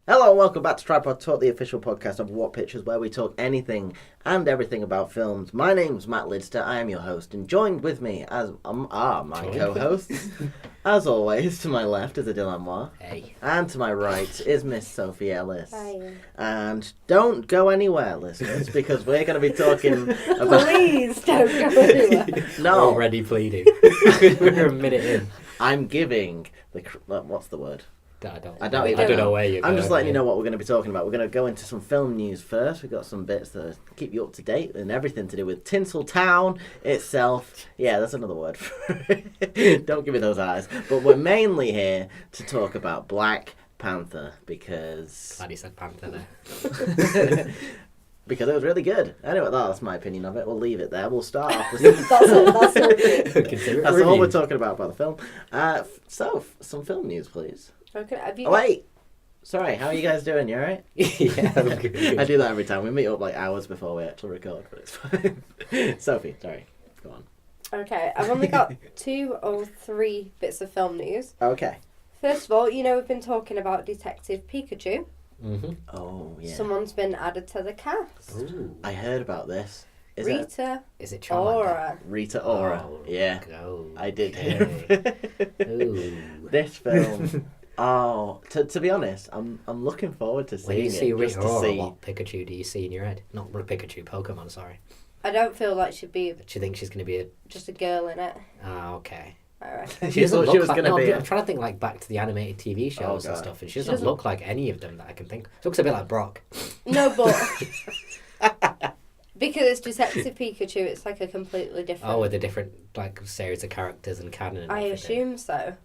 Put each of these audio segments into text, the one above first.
Hello and welcome back to Tripod Talk, the official podcast of What Pictures, where we talk anything and everything about films. My name's Matt Lidster, I am your host, and joined with me as are my co-hosts. As always, to my left is Adil Anwar. Hey. And to my right is Miss Sophie Ellis. Hi. And don't go anywhere, listeners, because we're going to be talking about... Please don't go anywhere. No. We're already pleading. We're a minute in. I'm giving the... What's the word? I don't know where you're I'm going. just letting you know what we're going to be talking about. We're going to go into some film news first. We've got some bits to keep you up to date and everything to do with Tinseltown itself. Yeah, that's another word for it. Don't give me those eyes. But we're mainly here to talk about Black Panther because... Glad you said Panther there. Because it was really good. Anyway, that's my opinion of it. We'll leave it there. We'll start off with... That's all we're talking about the film. So, some film news, please. Okay, have you... Oh, wait. Sorry, how are you guys doing? You alright? Yeah, I'm good. I do that every time. We meet up like hours before we actually record, but it's fine. Sophie, sorry. Go on. Okay, I've only got 2 or 3 bits of film news. Okay. First of all, we've been talking about Detective Pikachu. Mm-hmm. Oh, yeah. Someone's been added to the cast. Ooh. I heard about this. Is it Charmander? Ora. Rita Ora. Oh, yeah. go. I did hear. Ooh. This film... Oh, to be honest, I'm looking forward to seeing When you see it. Rita Ora, what Pikachu do you see in your head? Not Pikachu, Pokemon, sorry. I don't feel like she'd be Do you think she's going to be a... just a girl in it. Oh, okay. I reckon. She doesn't thought look she was like... gonna No, be I'm trying to think like back to the animated TV shows and God. stuff, and she doesn't look like any of them that I can think. She looks a bit like Brock. No, but... because it's Detective Pikachu, it's like a completely different... Oh, with a different like series of characters and canon and I everything. assume so.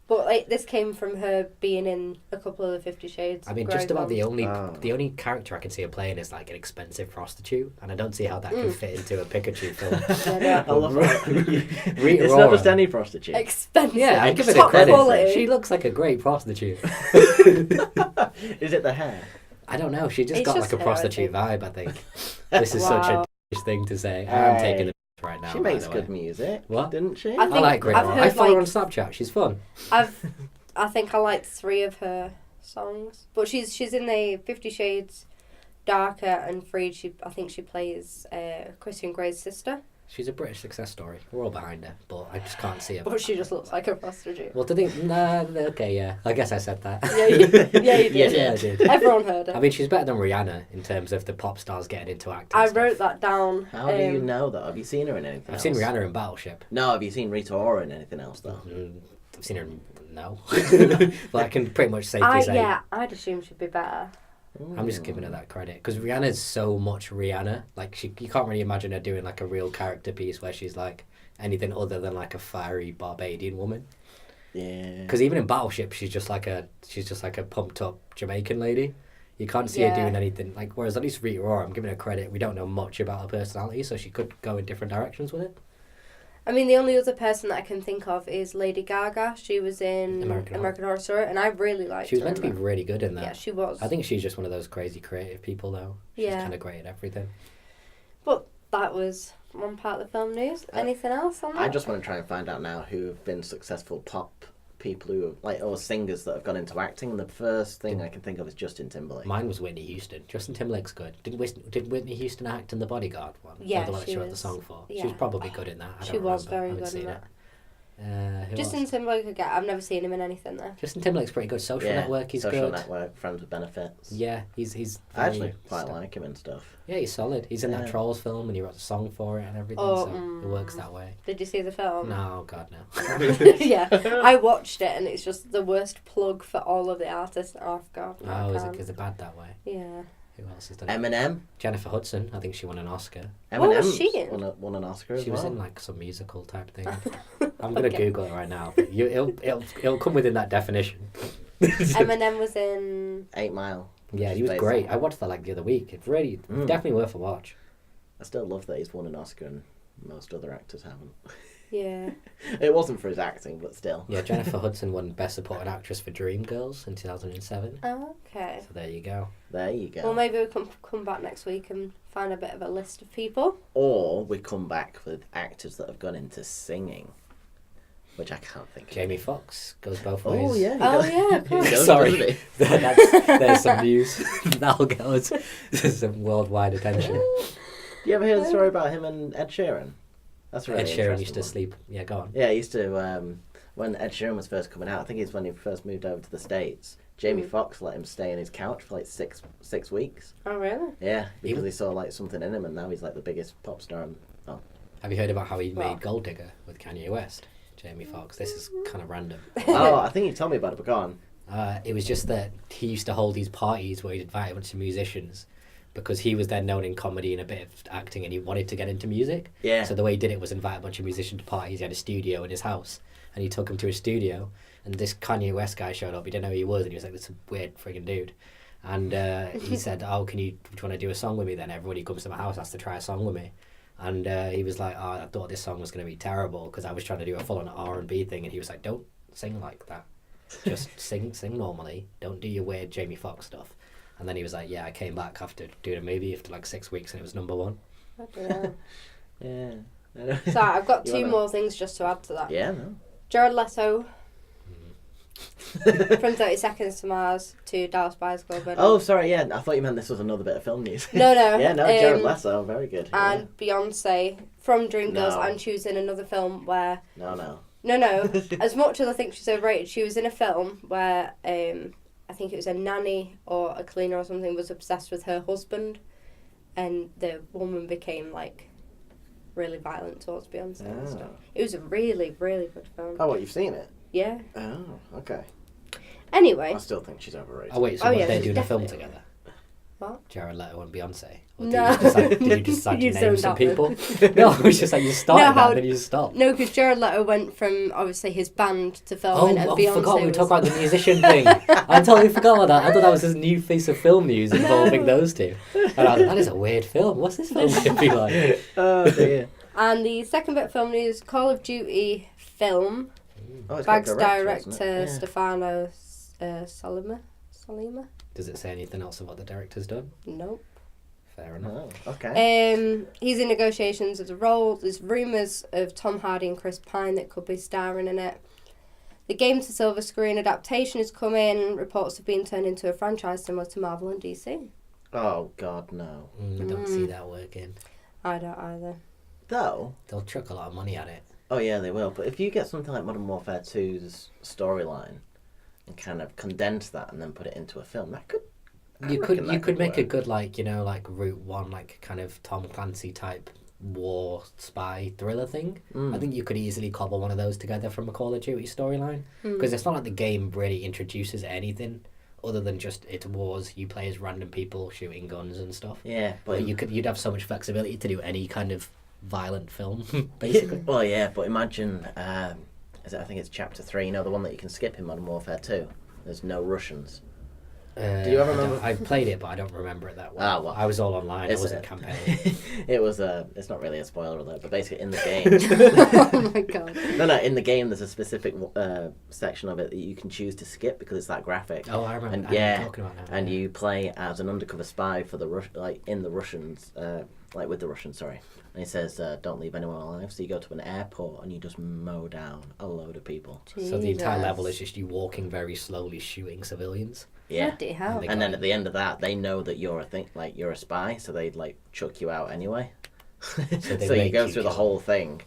But like this came from her being in a couple of the 50 Shades. I mean, Grey just about the films. only character I can see her playing is like an expensive prostitute, and I don't see how that can fit into a Pikachu film. Yeah, I love that. Rita It's Ora. not just any prostitute. expensive. Yeah, I give it a top credit. quality. She looks like a great prostitute. Is it the hair? I don't know. She just It's got just like a her, I prostitute think. vibe. I think this is such Wow. a thing to say. I'm taking the right now. She by makes the good way. music. What? Didn't she? I I think like Rita I've Ora. heard, I follow her on like- Snapchat. She's fun. I think I liked 3 of her songs, but she's in the 50 Shades Darker and Freed. I think she plays Christian Grey's sister, She's a British success story. We're all behind her, but I just can't see her. but she just looks like a prostitute. Well, to think, nah, okay, yeah. I guess I said that. Yeah, you did. Yeah, I did. Everyone heard it. I mean, she's better than Rihanna in terms of the pop stars getting into acting. I stuff. wait that down. How do you know that? Have you seen her in anything I've else? seen Rihanna in Battleship. No, have you seen Rita Ora in anything else, though? I've seen her in... No. But I can pretty much safely say... Yeah, I'd assume she'd be better. I'm just giving her that credit. Because Rihanna's so much Rihanna. Like, you can't really imagine her doing, like, a real character piece where she's, like, anything other than, like, a fiery Barbadian woman. Yeah. Because even in Battleship, she's just like a pumped up Jamaican lady. You can't see her Yeah. doing anything like. Whereas at least Rita Ora, I'm giving her credit. We don't know much about her personality, so she could go in different directions with it. I mean, the only other person that I can think of is Lady Gaga. She was in American Horror Story, and I really liked her. She was meant to be in that. really good in that. Yeah, she was. I think she's just one of those crazy creative people, though. She's Yeah. kind of great at everything. But that was one part of the film news. Anything else on that? I just want to try and find out now who have been successful pop people who or singers that have gone into acting. And the first thing I can think of is Justin Timberlake. Mine was Whitney Houston. Justin Timberlake's good. Did Whitney Houston act in The Bodyguard one? Yeah, the one that she she wrote the was. song for. Yeah. She was probably good in that. I She don't was remember. very I haven't good seen in it. that. Who Justin else? Timberlake again. I've never seen him in anything though. Justin Timberlake's pretty good. Social Yeah, Network, he's Social good. Network, Friends with Benefits. Yeah, he's I actually very quite st- like him and stuff. Yeah, he's solid. He's in Yeah. that Trolls film and he wrote a song for it and everything, Oh, so it works that way. Did you see the film? No, God, no. Yeah, I watched it and it's just the worst plug for all of the artists. Oh God, no, I Oh, can't. is it bad that way? Yeah. Who else has done it? Eminem. Jennifer Hudson, I think she won an Oscar. What was Eminem's she in? won an Oscar as She was well. in like some musical type thing. I'm gonna Okay. Google it right now. But it'll come within that definition. Eminem was in. 8 Mile. Yeah, which he is was based great. on- I watched that like the other week. It's really definitely worth a watch. I still love that he's won an Oscar and most other actors haven't. Yeah. It wasn't for his acting, but still. Yeah, Jennifer Hudson won Best Supporting Actress for Dreamgirls in 2007. Oh, okay. So there you go. There you go. Well, maybe we can come back next week and find a bit of a list of people. Or we come back with actors that have gone into singing. which I can't think of. Jamie Foxx goes both ways. Oh, yeah. Oh, yeah, of course. He does, Sorry. doesn't he? There's some news. That'll get us some worldwide attention. Do you ever hear the story about him and Ed Sheeran? That's a really Ed Sheeran interesting used to one. sleep. Yeah, go on. Yeah, he used to, when Ed Sheeran was first coming out, I think it's when he first moved over to the States, Jamie Foxx let him stay in his couch for like six weeks. Oh, really? Yeah, because he saw like something in him, and now he's like the biggest pop star. Have you heard about how he Well. made Gold Digger with Kanye West? Jamie Foxx. This is kind of random. Oh, I think you told me about it, but go on. It was just that he used to hold these parties where he'd invite a bunch of musicians because he was then known in comedy and a bit of acting and he wanted to get into music. Yeah. So the way he did it was invite a bunch of musicians to parties. He had a studio in his house and he took them to his studio and this Kanye West guy showed up. He didn't know who he was and he was like, this is a weird friggin' dude. And he said, oh, do you want to do a song with me then? Everybody who comes to my house has to try a song with me. And he was like, oh, I thought this song was going to be terrible because I was trying to do a full-on R&B thing. And he was like, don't sing like that. Just sing normally. Don't do your weird Jamie Foxx stuff. And then he was like, yeah, I came back after doing a movie after like 6 weeks and it was #1. I don't know. Yeah. So I've got You two wanna- more things just to add to that. Yeah, no. Jared Leto from 30 Seconds to Mars to Dallas Buyers Club. Oh, sorry, yeah. I thought you meant this was another bit of film news. No. Yeah, no, Jared Leto, very good. And Beyonce from Dreamgirls, No. and she was in another film where... No. No. As much as I think she's overrated, she was in a film where I think it was a nanny or a cleaner or something was obsessed with her husband, and the woman became like really violent towards Beyonce and stuff. It was a really, really good film. Oh, what, you've seen it? Yeah. Oh, okay. Anyway. I still think she's overrated. Oh, wait, so Oh, what, yeah, they're she's doing a film definitely- together? What? Jared Leto and Beyonce? Or No. did you just decide You to name zoned some out people? then. No, it was just like you started No, that how- and then you stopped. No, because Jared Leto went from obviously his band to Oh, filming, and I Beyonce forgot we were was... talking about the musician thing. I totally forgot about that. I thought that was this new piece of film news involving those two. And I was like, that is a weird film. What's this film going to be like? Oh, dear. And the second bit of film news, Call of Duty film. Oh, it's got Bags director, isn't director it? Yeah. Stefano Salima? Does it say anything else of what the director's done? Nope. Fair enough. Oh, okay. He's in negotiations of the role. There's rumours of Tom Hardy and Chris Pine that could be starring in it. The game to silver screen adaptation is coming. Reports have been turned into a franchise similar to Marvel and DC. Oh, God, no. I don't see that working. I don't either. Though, They'll chuck a lot of money at it. oh yeah, they will. But if you get something like Modern Warfare 2's storyline and kind of condense that and then put it into a film, that could... You could make a work. good, like, you know, like Route One, like kind of Tom Clancy type war spy thriller thing. I think you could easily cobble one of those together from a Call of Duty storyline because it's not like the game really introduces anything other than just it's wars. You play as random people shooting guns and stuff. Yeah, but You'd have so much flexibility to do any kind of violent film, basically. Well, yeah, but imagine, I think it's Chapter 3, you know, the one that you can skip in Modern Warfare 2. There's no Russians. Do you ever remember? I've played it, but I don't remember it that well. Ah, well, I was all online. I it's wasn't a- campaigning. It was it's not really a spoiler alert, but basically in the game... Oh my god. No, in the game there's a specific section of it that you can choose to skip because it's that graphic. Oh, I remember. And I know what yeah, you're talking about now. and you play as an undercover spy for the in the Russians, with the Russians, sorry. And he says, "Don't leave anyone alive." So you go to an airport and you just mow down a load of people. So the entire Jesus. level is just you walking very slowly, shooting civilians. Yeah. Bloody hell. They And then got at the end of that, they know that you're you're a spy, so they'd like chuck you out anyway. they So you make go you through the kill whole thing,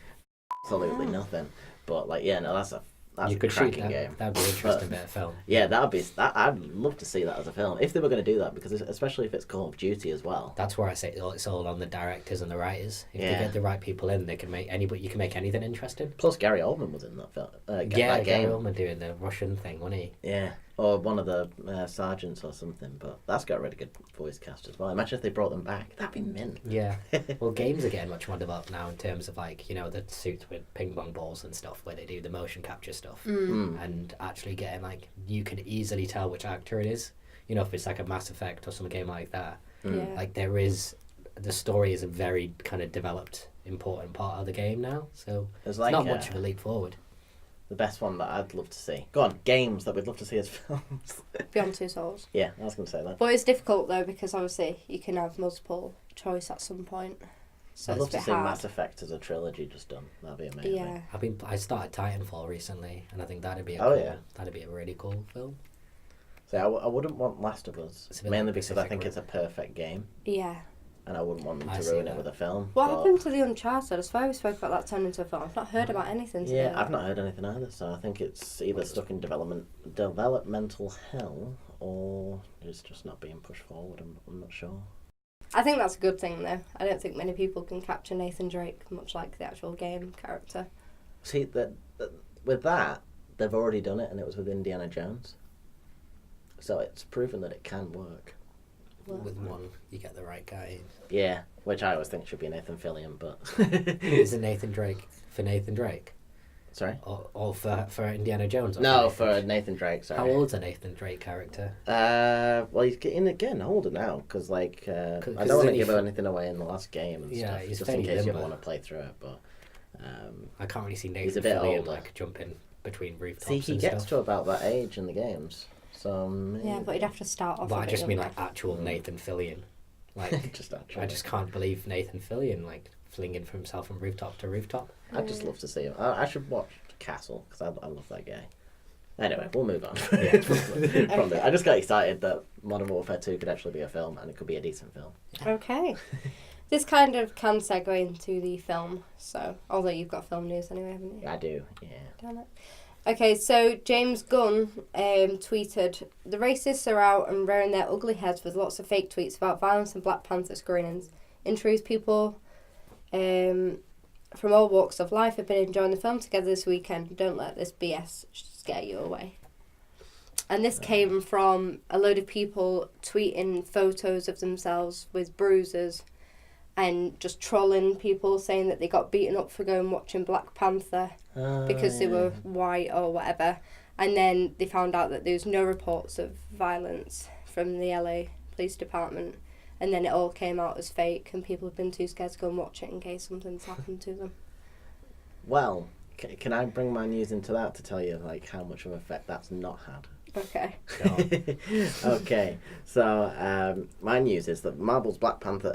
absolutely nothing. But that's a you could shoot cracking that. game. That'd be an interesting bit of film. Yeah, I'd love to see that as a film if they were going to do that, because especially if it's Call of Duty as well. That's where I say it's all on the directors and the writers. If Yeah. they get the right people in, they can make you can make anything interesting. Plus, Gary Oldman was in that film. Yeah, that Gary game. Oldman doing the Russian thing, wasn't he? Yeah, or one of the sergeants or something. But that's got a really good voice cast as well. Imagine if they brought them back. That'd be mint. Yeah. Well, games are getting much more developed now in terms of like, you know, the suits with ping pong balls and stuff where they do the motion capture stuff. And actually getting like, you can easily tell which actor it is. You know, if it's like a Mass Effect or some game like that. Yeah. Like the story is a very kind of developed, important part of the game now. So It's it's like not much of a leap forward. the best one that I'd love to see. Go on, games that we'd love to see as films. Beyond Two Souls. Yeah, I was going to say that. But it's difficult though because obviously you can have multiple choice at some point. So I'd it's love a to bit see hard. Mass Effect as a trilogy just done. That'd be amazing. Yeah. I started Titanfall recently, and I think that'd be that'd be a really cool film. So I wouldn't want Last of Us, It's a bit mainly like because I Pacific think Rim. it's a perfect game, Yeah. and I wouldn't want them I to see ruin it that. with a film. What but- happened to the Uncharted? I swear we spoke about that turning into a film. I've not heard about anything to do Yeah, with I've it. not heard anything either, so I think it's either stuck in developmental hell, or it's just not being pushed forward. I'm not sure. I think that's a good thing, though. I don't think many people can capture Nathan Drake, much like the actual game character. See, with that, they've already done it, and it was with Indiana Jones. So it's proven that it can work. Well, With one, you get the right guy. Yeah, which I always think should be Nathan Fillion, but... Is it Nathan Drake for Nathan Drake? Sorry? Or for Indiana Jones? Or No, for Nathan? for Nathan Drake, sorry. How old's a Nathan Drake character? Well, he's getting older now, because, like, I 'Cause don't want to then give he- anything away in the last game and Yeah, stuff, he's just in fairly case you ever limber. want to play through it, but... I can't really see He's a Nathan bit Fillion older. like jumping between rooftops See, he and gets stuff. to about that age in the games, so... yeah, but he'd have to start off But a I bit just mean younger. like actual Nathan Fillion. Like just actually. I just can't believe Nathan Fillion like flinging from himself from rooftop to rooftop. I'd just love to see him. I should watch Castle, because I love that guy. Anyway, we'll move on. Yeah. From there. I just got excited that Modern Warfare 2 could actually be a film, and it could be a decent film. Okay. This kind of can segue into the film, so... Although you've got film news anyway, haven't you? I do, yeah. Damn it. Okay, so James Gunn tweeted, "The racists are out and rearing their ugly heads with lots of fake tweets about violence and Black Panther screenings. In truth, people from all walks of life have been enjoying the film together this weekend. Don't let this BS scare you away." And this came from a load of people tweeting photos of themselves with bruises and just trolling people saying that they got beaten up for going watching Black Panther because they were white or whatever. And then they found out that there was no reports of violence from the LA Police Department. And then it all came out as fake, and people have been too scared to go and watch it in case something's happened to them. Well, can I bring my news into that to tell you like how much of an effect that's not had? Okay. Okay, so my news is that Marvel's Black Panther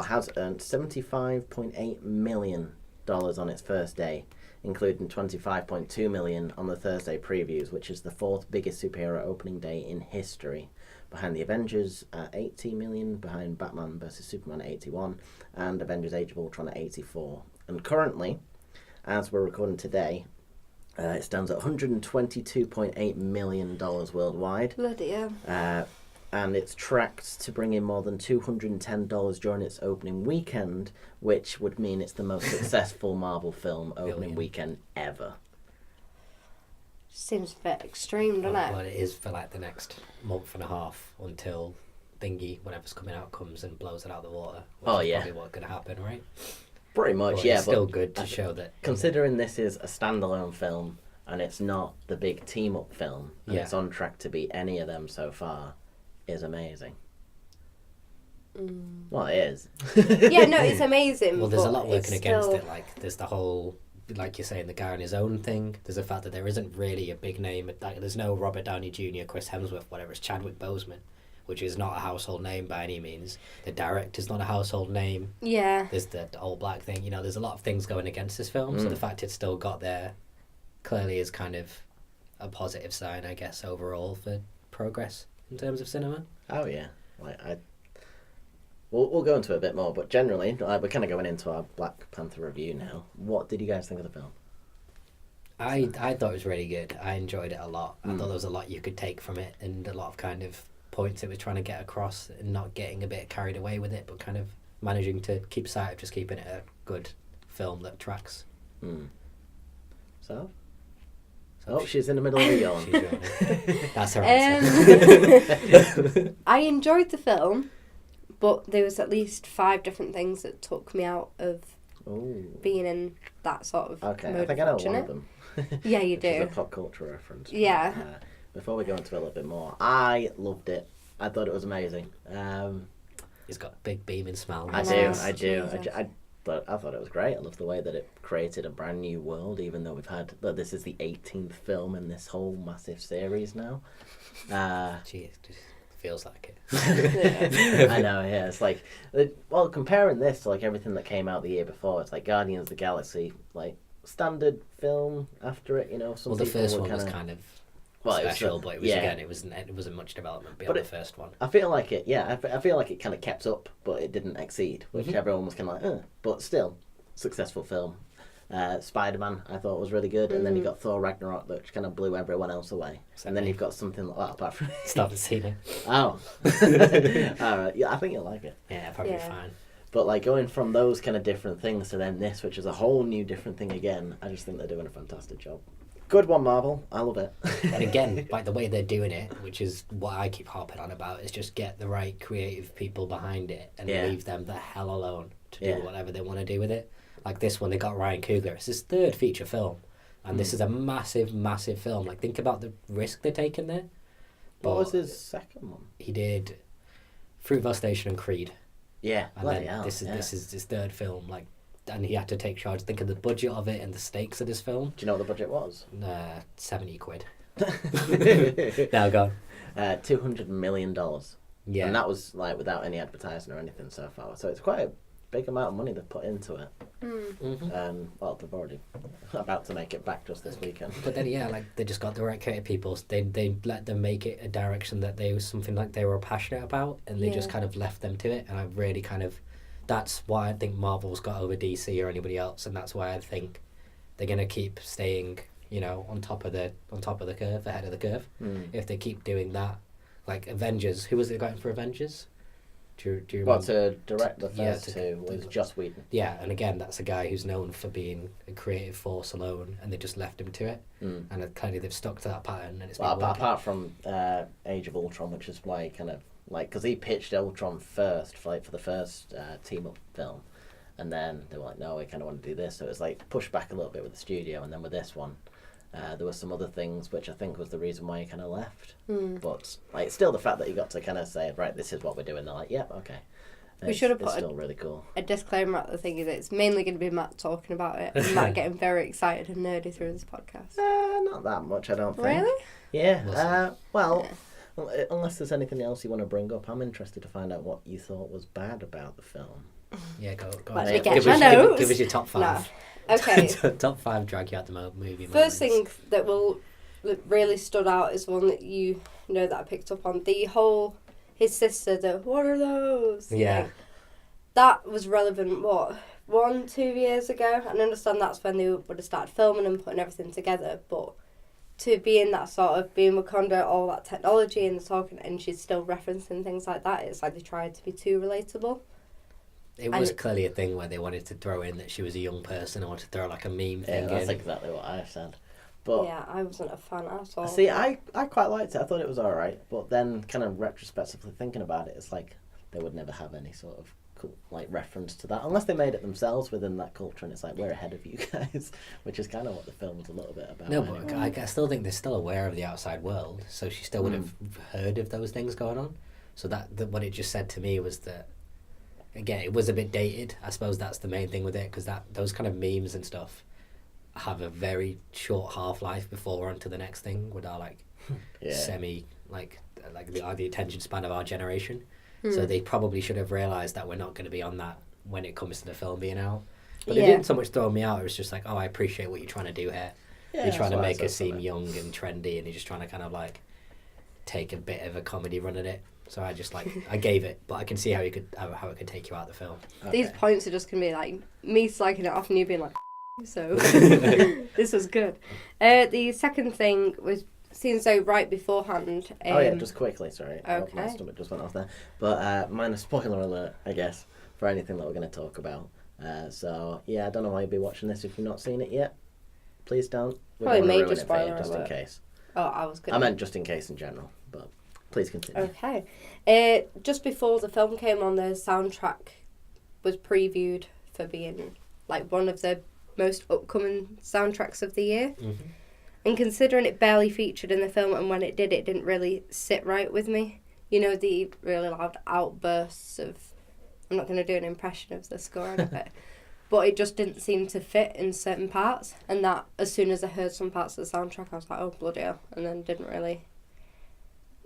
has earned $75.8 million on its first day, including $25.2 million on the Thursday previews, which is the fourth biggest superhero opening day in history, behind the Avengers at $80 million, behind Batman vs Superman at $81, and Avengers Age of Ultron at $84. And currently, as we're recording today, it stands at $122.8 million worldwide. Bloody hell. And it's tracked to bring in more than $210 during its opening weekend, which would mean it's the most successful Marvel film opening weekend ever. Seems a bit extreme, doesn't it? Well, it is for like the next month and a half until Thingy, whatever's coming out, comes and blows it out of the water. Which is probably what's going to happen, right? Pretty much, But yeah. It's still good to show that. Considering this is a standalone film and it's not the big team-up film, and Yeah. it's on track to be any of them so far, is amazing. Well, it is. Yeah, no, it's amazing. Well, there's a but lot working it's against still... it. Like, there's the whole, like you're saying, the guy on his own thing. There's the fact that there isn't really a big name. Like, there's no Robert Downey Jr., Chris Hemsworth, whatever. It's Chadwick Boseman, which is not a household name by any means. The director's not a household name. Yeah. There's the all black thing. You know, there's a lot of things going against this film. So the fact it's still got there clearly is kind of a positive sign, I guess, overall for progress in terms of cinema. Oh yeah, we'll go into it a bit more, but generally, we're kind of going into our Black Panther review now. What did you guys think of the film? I thought it was really good. I enjoyed it a lot. I thought there was a lot you could take from it, and a lot of kind of points it was trying to get across, and not getting a bit carried away with it, but kind of managing to keep sight of just keeping it a good film that tracks. So? Oh, she's in the middle of a yawn. She's yawning. That's her answer. I enjoyed the film, but there was at least 5 different things that took me out of being in that sort of Okay, mode I think of I know watching one it. of them. Yeah, you Which is do. a pop culture reference. Yeah. Before we go into it a little bit more, I loved it. I thought it was amazing. He's got a big beaming smile. I know. do. Jesus. I thought it was great. I love the way that it created a brand new world, even though this is the 18th film in this whole massive series now. Jeez, feels like it. I know, yeah. It's like, well, comparing this to like everything that came out the year before, it's like Guardians of the Galaxy, like standard film after it. You know, some Well, the people first were one was kinda- kind of Well, it was special, the- but it was yeah. again, it wasn't much development beyond But the first one. I feel like it. Yeah, I feel like it kind of kept up, but it didn't exceed, which Mhm. everyone was kind of like, but still, successful film. Spider-Man, I thought was really good, and then you got Thor Ragnarok, which kind of blew everyone else away. And then you've got something like that apart from. Still haven't seen it. Oh, all right. Yeah, I think you'll like it. Yeah, probably Yeah. fine. But like going from those kind of different things to then this, which is a whole new different thing again, I just think they're doing a fantastic job. Good one, Marvel. I love it. And again, like the way they're doing it, which is what I keep harping on about, is just get the right creative people behind it and Yeah. leave them the hell alone to do Yeah. whatever they want to do with it. Like this one, they got Ryan Coogler. It's his third feature film, and this is a massive, massive film. Like think about the risk they're taking there. What was But his second one? He did Fruitvale Station and Creed, Yeah, and bloody then hell. this is yeah. this is his third film. Like, and he had to take charge. Think of the budget of it and the stakes of this film. Do you know what the budget was? 70 quid. Now go on. $200 million. Yeah. And that was like without any advertising or anything so far. So it's quite a big amount of money they've put into it. Mm-hmm. Well, they've already about to make it back just this weekend. But then, yeah, like they just got the right creative people. They let them make it a direction that they was something like they were passionate about, and they just Yeah. kind of left them to it. And I really kind of, that's why I think Marvel's got over DC or anybody else, and that's why I think they're gonna keep staying, you know, on top of the curve, ahead of the curve. If they keep doing that, like Avengers, who was it going for Avengers? Do you remember? Well, to direct the Yeah, first two was Joss Whedon. Yeah, and again, that's a guy who's known for being a creative force alone, and they just left him to it. And clearly they've stuck to that pattern, and it's Well, been working. apart from Age of Ultron, which is why he kind of like because he pitched Ultron first for the first team up film, and then they were like, no, we kind of want to do this, so it was like pushed back a little bit with the studio, and then with this one, there were some other things which I think was the reason why he kind of left. But like still the fact that he got to kind of say, right, this is what we're doing. They're like, yep, okay. We should have It's put still really cool. a disclaimer at the thing is it's mainly going to be Matt talking about it and Matt getting very excited and nerdy through this podcast. Not that much, I don't think. Really? Yeah. We'll Well, unless there's anything else you want to bring up, I'm interested to find out what you thought was bad about the film. Yeah, go Let on. me get Give my us, notes. give us your top five. Okay. Top five drag you out the movie. First moments. thing that really stood out is one that you know that I picked up on. The whole, his sister, the what are those? Yeah. thing. That was relevant, 1-2 years ago? And I understand that's when they would have started filming and putting everything together, but to be in that sort of, being Wakanda, all that technology and the talking, and she's still referencing things like that, it's like they tried to be too relatable. It was clearly a thing where they wanted to throw in that she was a young person or to throw like a meme Yeah, thing that's in. exactly what I said. But Yeah, I wasn't a fan at all. see, I quite liked it. I thought it was all right. But then, kind of retrospectively thinking about it, it's like they would never have any sort of cool, like reference to that unless they made it themselves within that culture. And it's like we're ahead of you guys, which is kind of what the film was a little bit about. No, anyway. but I still think they're still aware of the outside world, so she still would have heard of those things going on. So that what it just said to me was that, again, it was a bit dated. I suppose that's the main thing with it, because those kind of memes and stuff have a very short half-life before we're on to the next thing with our like Yeah. semi like the attention span of our generation. So they probably should have realised that we're not going to be on that when it comes to the film being out. But it Yeah. didn't so much throw me out. It was just like, oh, I appreciate what you're trying to do here. Yeah, You're trying that's to what I make said us seem from it. young and trendy, and you're just trying to kind of like take a bit of a comedy run at it. So I just like I gave it, but I can see how it could take you out of the film. These points are just going to be like me slagging it off and you being like, so this was good. The second thing was seen so right beforehand. Oh yeah, just quickly, sorry. Okay. My stomach just went off there. But minor spoiler alert, I guess, for anything that we're going to talk about. So yeah, I don't know why you'd be watching this if you've not seen it yet. Please don't. We Probably don't wanna major ruin it for you, spoiler just in alert. case. Oh, I was good. I meant just in case in general, but please continue. Okay. Just before the film came on, the soundtrack was previewed for being like one of the most upcoming soundtracks of the year. Mm-hmm. And considering it barely featured in the film, and when it did, it didn't really sit right with me. You know, the really loud outbursts of... I'm not going to do an impression of the score out of it. But it just didn't seem to fit in certain parts. And that, as soon as I heard some parts of the soundtrack, I was like, oh, bloody hell. And then didn't really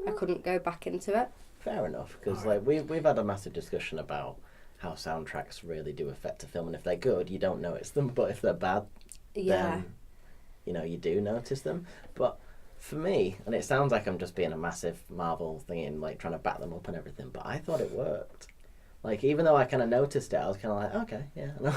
I couldn't go back into it. Fair enough, because like we've had a massive discussion about how soundtracks really do affect a film, and if they're good, you don't notice them, but if they're bad, then you do notice them. But for me, and it sounds like I'm just being a massive Marvel thing and like trying to back them up and everything, but I thought it worked. Like, even though I kind of noticed it, I was kind of like, okay, yeah, and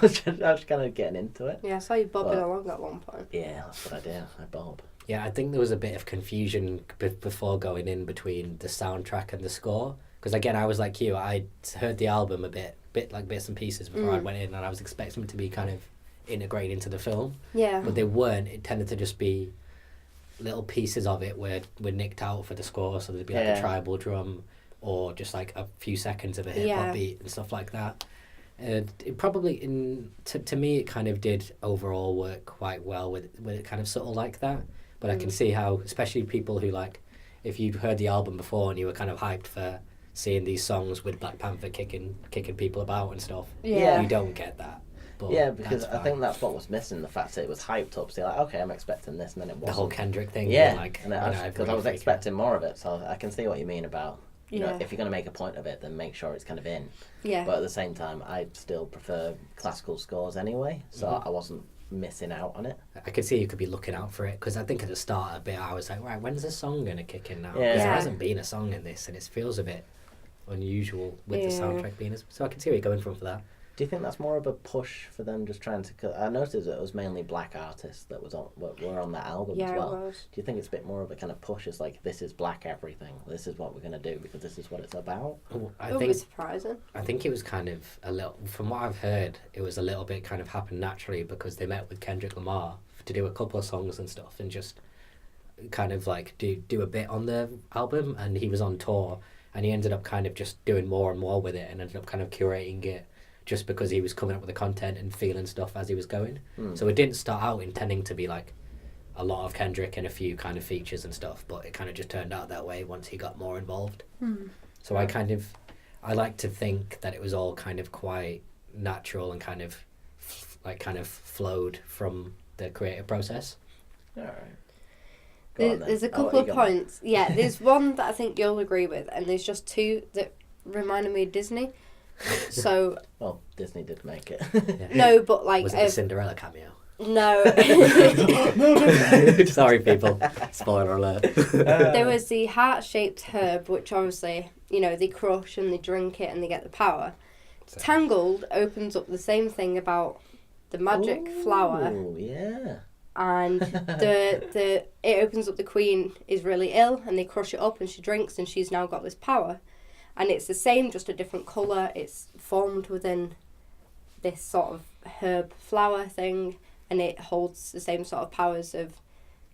I was kind of getting into it. Yeah, I saw you bobbing along at one point. Yeah, that's what I did. I bob. Yeah, I think there was a bit of confusion before going in between the soundtrack and the score. Because again, I was like you, I heard the album a bit like bits and pieces before I went in, and I was expecting them to be kind of integrated into the film. Yeah. But they weren't. It tended to just be little pieces of it were nicked out for the score, so there'd be like a tribal drum or just like a few seconds of a hip hop beat and stuff like that. It probably to me it kind of did overall work quite well with it kind of subtle like that. But I can see how, especially people who like, if you'd heard the album before and you were kind of hyped for seeing these songs with Black Panther kicking people about and stuff, you don't get that. But yeah, because I think that's what was missing, the fact that it was hyped up. So you're like, okay, I'm expecting this, and then it wasn't. The whole Kendrick thing. Yeah, like, because I was expecting more of it, so I can see what you mean about, you know, if you're going to make a point of it, then make sure it's kind of in. Yeah. But at the same time, I still prefer classical scores anyway, so I wasn't missing out on it. I could see you could be looking out for it, because I think at the start a bit I was like, right, when's the song going to kick in now? Because there hasn't been a song in this, and it feels a bit unusual with the soundtrack being so I can see where you're going from for that. Do you think that's more of a push for them just trying to... I noticed it was mainly black artists that were on that album as well. It was. Do you think it's a bit more of a kind of push? It's like, this is black everything. This is what we're going to do because this is what it's about? I It would think be surprising. I think it was kind of a little... From what I've heard, it was a little bit kind of happened naturally because they met with Kendrick Lamar to do a couple of songs and stuff and just kind of like do a bit on the album, and he was on tour and he ended up kind of just doing more and more with it and ended up kind of curating it just because he was coming up with the content and feeling stuff as he was going. So it didn't start out intending to be like a lot of Kendrick and a few kind of features and stuff, but it kind of just turned out that way once he got more involved. So I like to think that it was all kind of quite natural and kind of flowed from the creative process. All right. There's a couple of points. Yeah, there's one that I think you'll agree with, and there's just two that reminded me of Disney. So well, Disney did make it. no, but like was it the Cinderella cameo? No. Sorry, people. Spoiler alert. There was the heart-shaped herb, which obviously, you know, they crush and they drink it and they get the power. So. Tangled opens up the same thing about the magic flower. Oh, yeah. And it opens up the queen is really ill and they crush it up and she drinks and she's now got this power. And it's the same, just a different colour. It's formed within this sort of herb flower thing, and it holds the same sort of powers of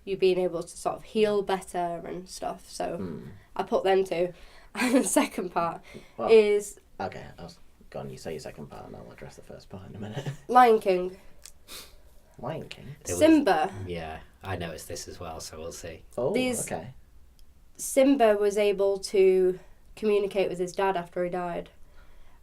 you being able to sort of heal better and stuff. So I put them two. And the second part is... Okay, I was gone. You say your second part and I'll address the first part in a minute. Lion King. Lion King? Simba. Yeah, I noticed this as well, so we'll see. Oh, okay. Simba was able to communicate with his dad after he died,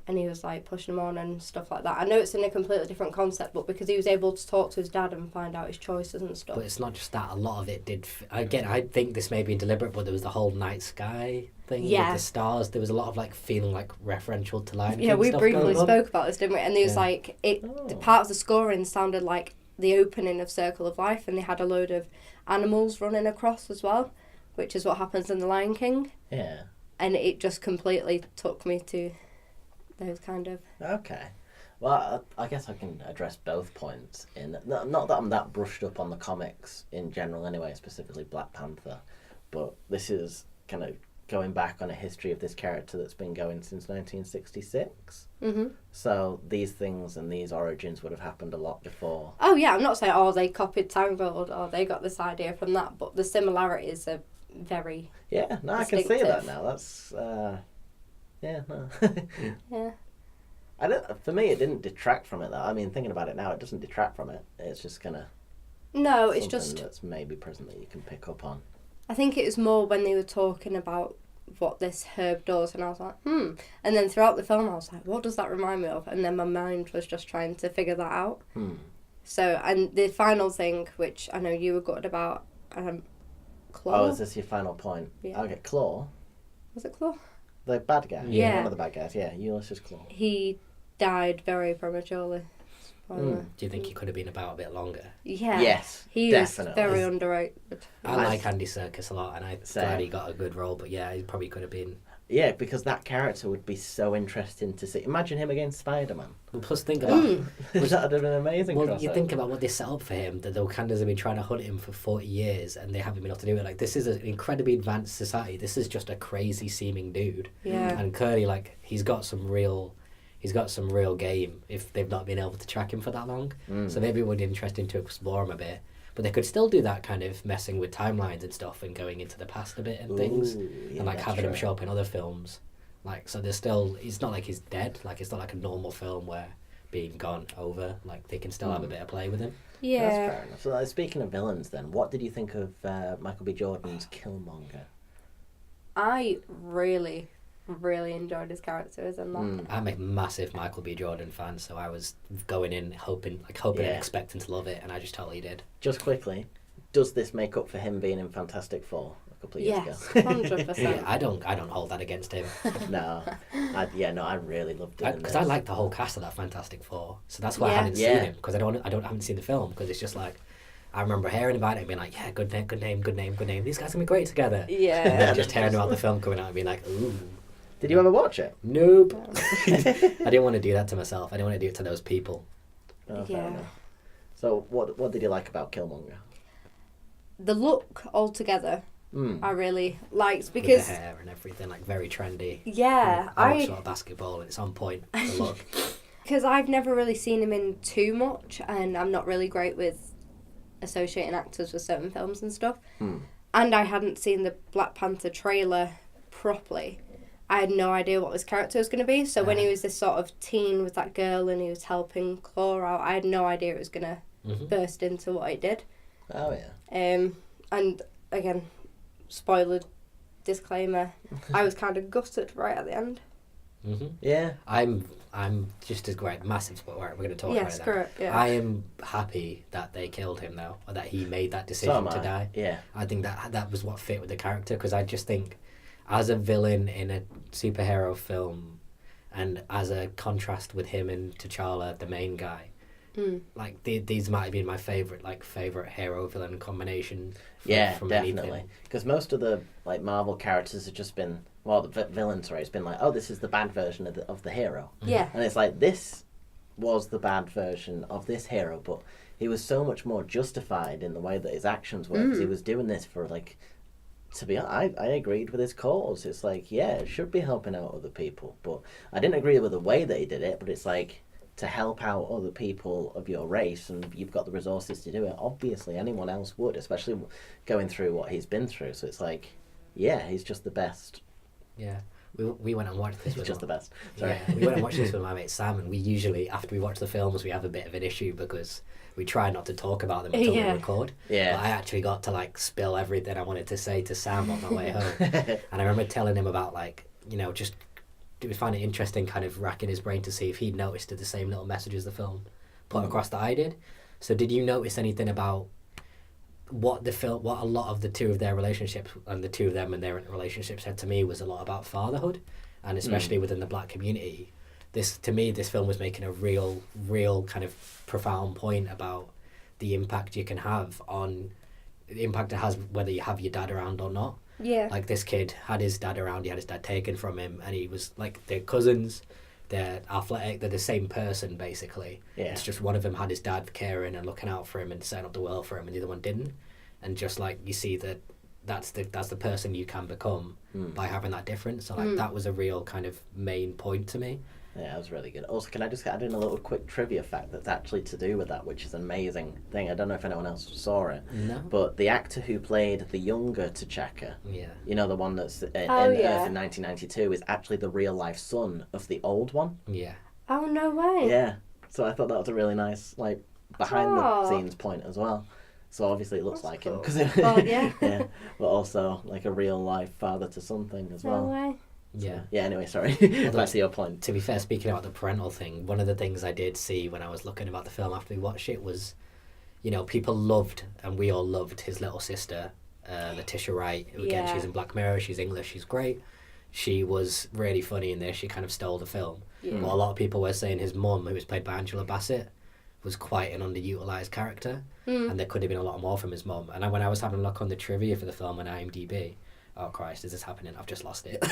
and he was like pushing him on and stuff like that. I know it's in a completely different concept, but because he was able to talk to his dad and find out his choices and stuff. But it's not just that. A lot of it did. Again, I think this may be deliberate, but there was the whole night sky thing with the stars. There was a lot of like feeling like referential to Lion King. Yeah, we stuff briefly spoke about this, didn't we? And there was like the part of the scoring sounded like the opening of Circle of Life, and they had a load of animals running across as well, which is what happens in the Lion King. Yeah. And it just completely took me to those kind of... Okay. Well, I guess I can address both points. Not that I'm that brushed up on the comics in general anyway, specifically Black Panther, but this is kind of going back on a history of this character that's been going since 1966. So these things and these origins would have happened a lot before. Oh yeah, I'm not saying, they copied Tangled or they got this idea from that, but the similarities are very distinctive. I can see that now. That's yeah. For me, it didn't detract from it though. I mean, thinking about it now, it doesn't detract from it. It's just kind of it's just that's maybe present that you can pick up on. I think it was more when they were talking about what this herb does, and I was like, and then throughout the film I was like, what does that remind me of? And then my mind was just trying to figure that out. So, and the final thing, which I know you were good about, Claw. Oh, is this your final point? Yeah. Okay, Claw. Was it Claw? The bad guy. Yeah. One of the bad guys. Yeah, Ulysses Claw. He died very prematurely. Spoiler. Do you think he could have been about a bit longer? Yeah. Yes, He definitely. is very underrated. I like Andy Serkis a lot, and I'm Same. glad he got a good role. But yeah, he probably could have been. Yeah, because that character would be so interesting to see. Imagine him against Spider-Man. Well, plus, think about. That would have been amazing. Well, you crossover. think about what they set up for him. That the Wakandas have been trying to hunt him for 40 years, and they haven't been able to do it. Like, this is an incredibly advanced society. This is just a crazy seeming dude. Yeah. And clearly, like, he's got some real game. If they've not been able to track him for that long, so maybe it would be interesting to explore him a bit. But they could still do that kind of messing with timelines and stuff, and going into the past a bit and things, yeah, and like that's having him true. show up in other films. Like, so there's still. It's not like he's dead. Like, it's not like a normal film where being gone over. Like, they can still have a bit of play with him. Yeah. That's fair enough. So, speaking of villains, then, what did you think of Michael B. Jordan's Killmonger? I really, really enjoyed his characters and that. I'm a massive Michael B. Jordan fan, so I was going in hoping and Yeah. expecting to love it, and I just totally did. Just quickly, does this make up for him being in Fantastic Four a couple of years Yes, ago? 100%. Yeah, I don't hold that against him No, I really loved it. because I like the whole cast of that Fantastic Four, so that's why I Yeah. haven't seen him, because I haven't seen the film, because it's just like I remember hearing about it and being like, yeah, good name. These guys are gonna be great together. And Yeah. then just hearing about the film coming out and being like, ooh, Did you ever watch it? nope. I didn't want to do that to myself. I didn't want to do it to those people. Oh, fair Yeah. enough. So, what did you like about Killmonger? The look altogether, I really liked With because the hair and everything, like very trendy. yeah, I watch a lot of basketball and it's on point. The look. because I've never really seen him in too much, and I'm not really great with associating actors with certain films and stuff. And I hadn't seen the Black Panther trailer properly. I had no idea what his character was going to be. So when he was this sort of teen with that girl and he was helping Claw out, I had no idea it was going to burst into what it did. Oh yeah. And again, spoiler disclaimer, I was kind of gutted right at the end. Yeah. I'm just as great. Massive spot. We're going to talk Yes, about it. correct, yeah. I am happy that they killed him though, or that he made that decision am to I. die. Yeah. I think that was what fit with the character, because I just think, as a villain in a superhero film, and as a contrast with him and T'Challa, the main guy, like these might have been my favorite hero villain combination. From Definitely. anything. Because most of the Marvel characters have just been the villain. Sorry, it's been like, oh, this is the bad version of the hero. Yeah. And it's like, this was the bad version of this hero, but he was so much more justified in the way that his actions were. 'Cause he was doing this for to be honest, I agreed with his cause. It's like, yeah, it should be helping out other people, but I didn't agree with the way that he did it. But it's like, to help out other people of your race, and you've got the resources to do it. Obviously, anyone else would, especially going through what he's been through. So it's like, yeah, he's just the best. Yeah. We went and watched this He's with just the best. Sorry. Yeah, we went and watched this with my mate Sam, and we usually, after we watch the films, we have a bit of an issue because we try not to talk about them until we record. Yeah. But I actually got to spill everything I wanted to say to Sam on my way home. And I remember telling him about just we find it interesting, kind of racking his brain to see if he'd noticed the same little messages the film put across that I did. So did you notice anything about what a lot of the two of their relationships and the two of them and their relationship said to me was a lot about fatherhood, and especially within the black community. This film was making a real kind of profound point about the impact it has whether you have your dad around or not. Yeah. Like, this kid had his dad around, he had his dad taken from him, and he was like, they're cousins, they're athletic, they're the same person basically. Yeah. It's just one of them had his dad caring and looking out for him and setting up the world for him, and the other one didn't. And just like, you see that's the person you can become by having that difference. So that was a real kind of main point to me. Yeah, that was really good. Also, can I just add in a little quick trivia fact that's actually to do with that, which is an amazing thing. I don't know if anyone else saw it. No. But the actor who played the younger T'Chaka, Yeah. you know, the one that's in yeah. Earth in 1992, is actually the real life son of the old one. Yeah. Oh, no way. Yeah. So I thought that was a really nice, behind the Oh. scenes point as well. So obviously it looks That's like him. cool. 'Cause Well, yeah. yeah. But also, a real life father to something as No well. way. Yeah. Yeah, anyway, sorry. Although, Back to your point. to be fair, speaking about the parental thing, one of the things I did see when I was looking about the film after we watched it was, people loved, and we all loved, his little sister, Letitia Wright, who again, Yeah. she's in Black Mirror, she's English, she's great. she was really funny in this. She kind of stole the film. Yeah. But a lot of people were saying his mum, who was played by Angela Bassett, was quite an underutilised character, and there could have been a lot more from his mum. And when I was having a look on the trivia for the film on IMDb, oh Christ, is this happening? I've just lost it.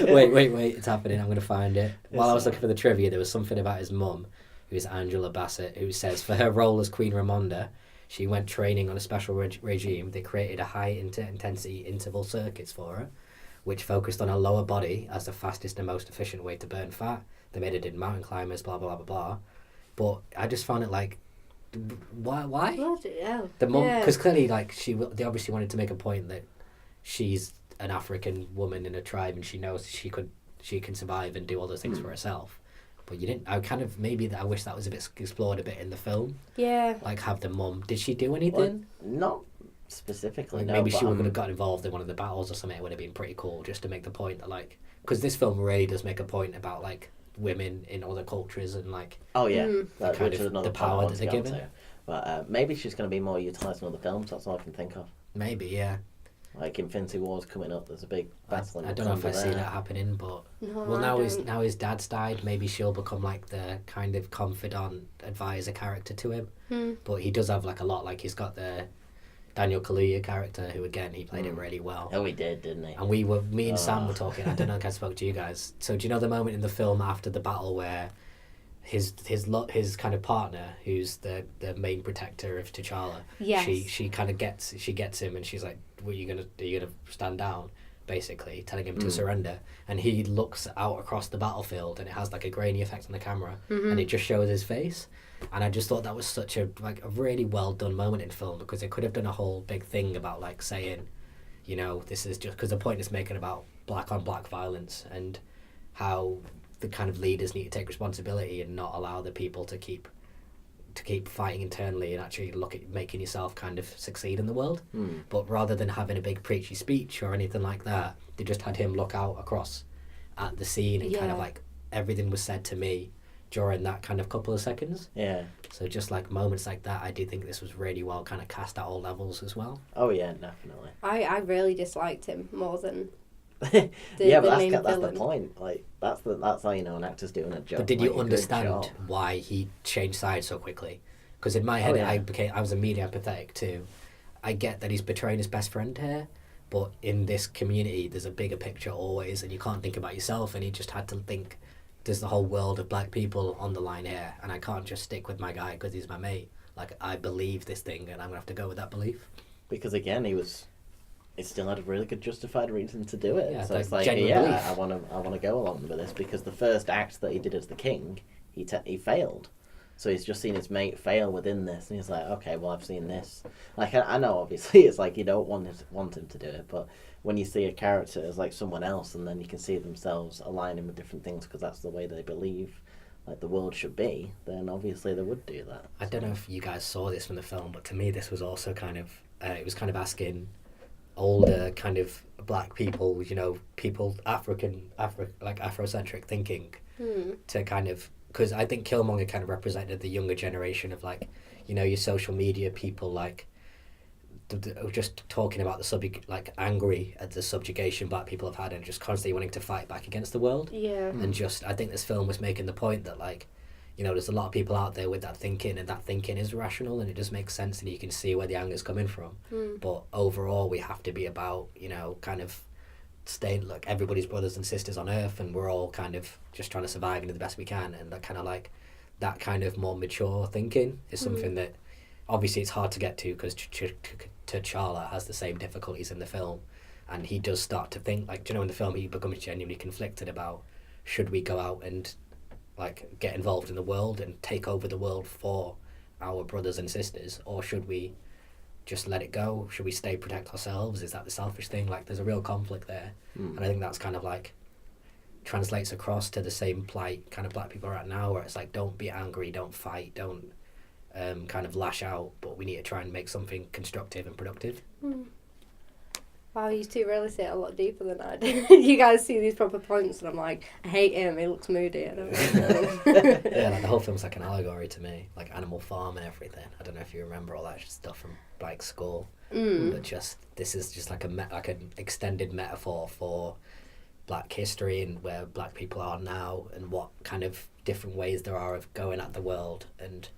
wait, it's happening. I'm going to find it. While I was looking for the trivia, there was something about his mum, who is Angela Bassett, who says for her role as Queen Ramonda, she went training on a special regime. They created a high intensity interval circuits for her, which focused on her lower body as the fastest and most efficient way to burn fat. They made her do mountain climbers, blah, blah, blah, blah. But I just found it like, why? Bloody hell. The mum, Yeah. because clearly, like, they obviously wanted to make a point that she's an African woman in a tribe and she knows she can survive and do all those things for herself. But you didn't. I kind of I wish that was a bit explored a bit in the film. Yeah. Like, have the mum. Did she do anything? Not specifically. Like, no, maybe but, she would have got involved in one of the battles or something. It would have been pretty cool just to make the point that, like, because this film really does make a point about, like, women in other cultures and, like, Oh yeah, the kind which is of another the point I power want that to they're get onto. given. But maybe she's going to be more utilised in other films. That's all I can think of. maybe, yeah. Like Infinity War's coming up. There's a big battle. I don't know if I see that happening, but No, well, I now don't. his dad's died. Maybe she'll become like the kind of confidant, advisor character to him. But he does have like a lot. Like he's got the Daniel Kaluuya character, who again he played it really well. Oh, he did, didn't he? And me and Sam were talking. I don't know if I spoke to you guys. So do you know the moment in the film after the battle where his kind of partner, who's the main protector of T'Challa, Yes. she kind of gets him, and she's like, "What are you gonna stand down?" Basically telling him to surrender, and he looks out across the battlefield, and it has like a grainy effect on the camera, and it just shows his face. And I just thought that was such a really well done moment in film, because they could have done a whole big thing about like saying, you know, this is just because the point it's making about black on black violence and how the kind of leaders need to take responsibility and not allow the people to keep fighting internally and actually look at making yourself kind of succeed in the world. But rather than having a big preachy speech or anything like that, they just had him look out across at the scene and kind of Yeah. like everything was said to me during that kind of couple of seconds. Yeah. So just like moments like that, I do think this was really well kind of cast at all levels as well. Oh yeah, definitely. I really disliked him more than Yeah, but main that's the villain. point. Like that's how you know an actor's doing a job. But did like, you a good understand job. why he changed sides so quickly? Because in my head, yeah. I was immediately empathetic too. I get that he's betraying his best friend here, but in this community, there's a bigger picture always, and you can't think about yourself. And he just had to think, there's the whole world of black people on the line here, and I can't just stick with my guy because he's my mate. Like, I believe this thing, and I'm gonna have to go with that belief. Because again, he still had a really good justified reason to do it. Yeah, So like it's like, genuine belief. I want to go along with this, because the first act that he did as the king, he failed. So he's just seen his mate fail within this, and he's like, okay, well, I've seen this. Like, I know, obviously, it's like you don't want him to do it, but when you see a character as like someone else, and then you can see themselves aligning with different things because that's the way they believe like the world should be, then obviously they would do that. I don't know if you guys saw this from the film, but to me, this was also kind of it was kind of asking older kind of black people, you know, people Afrocentric thinking to kind of, because I think Killmonger kind of represented the younger generation of like, you know, your social media people like just talking about the subject, like angry at the subjugation black people have had and just constantly wanting to fight back against the world. Yeah. And just, I think this film was making the point that like, you know, there's a lot of people out there with that thinking, and that thinking is rational and it just makes sense, and you can see where the anger's coming from. But overall, we have to be about, you know, kind of staying, like, everybody's brothers and sisters on earth, and we're all kind of just trying to survive and do the best we can. And that kind of like, that kind of more mature thinking is something that obviously it's hard to get to, because T'Challa has the same difficulties in the film, and he does start to think, like, do you know, in the film he becomes genuinely conflicted about, should we go out and like get involved in the world and take over the world for our brothers and sisters, or should we just let it go? Should we stay protect ourselves? Is that the selfish thing? Like, there's a real conflict there. And I think that's kind of like translates across to the same plight kind of black people are at now, where it's like, don't be angry, don't fight, don't kind of lash out, but we need to try and make something constructive and productive. Wow, you two really see it a lot deeper than I do. You guys see these proper points, and I'm like, I hate him. He looks moody. I don't know. Yeah, like the whole film's like an allegory to me, like Animal Farm and everything. I don't know if you remember all that stuff from like school, but just this is just like an extended metaphor for black history and where black people are now and what kind of different ways there are of going at the world, and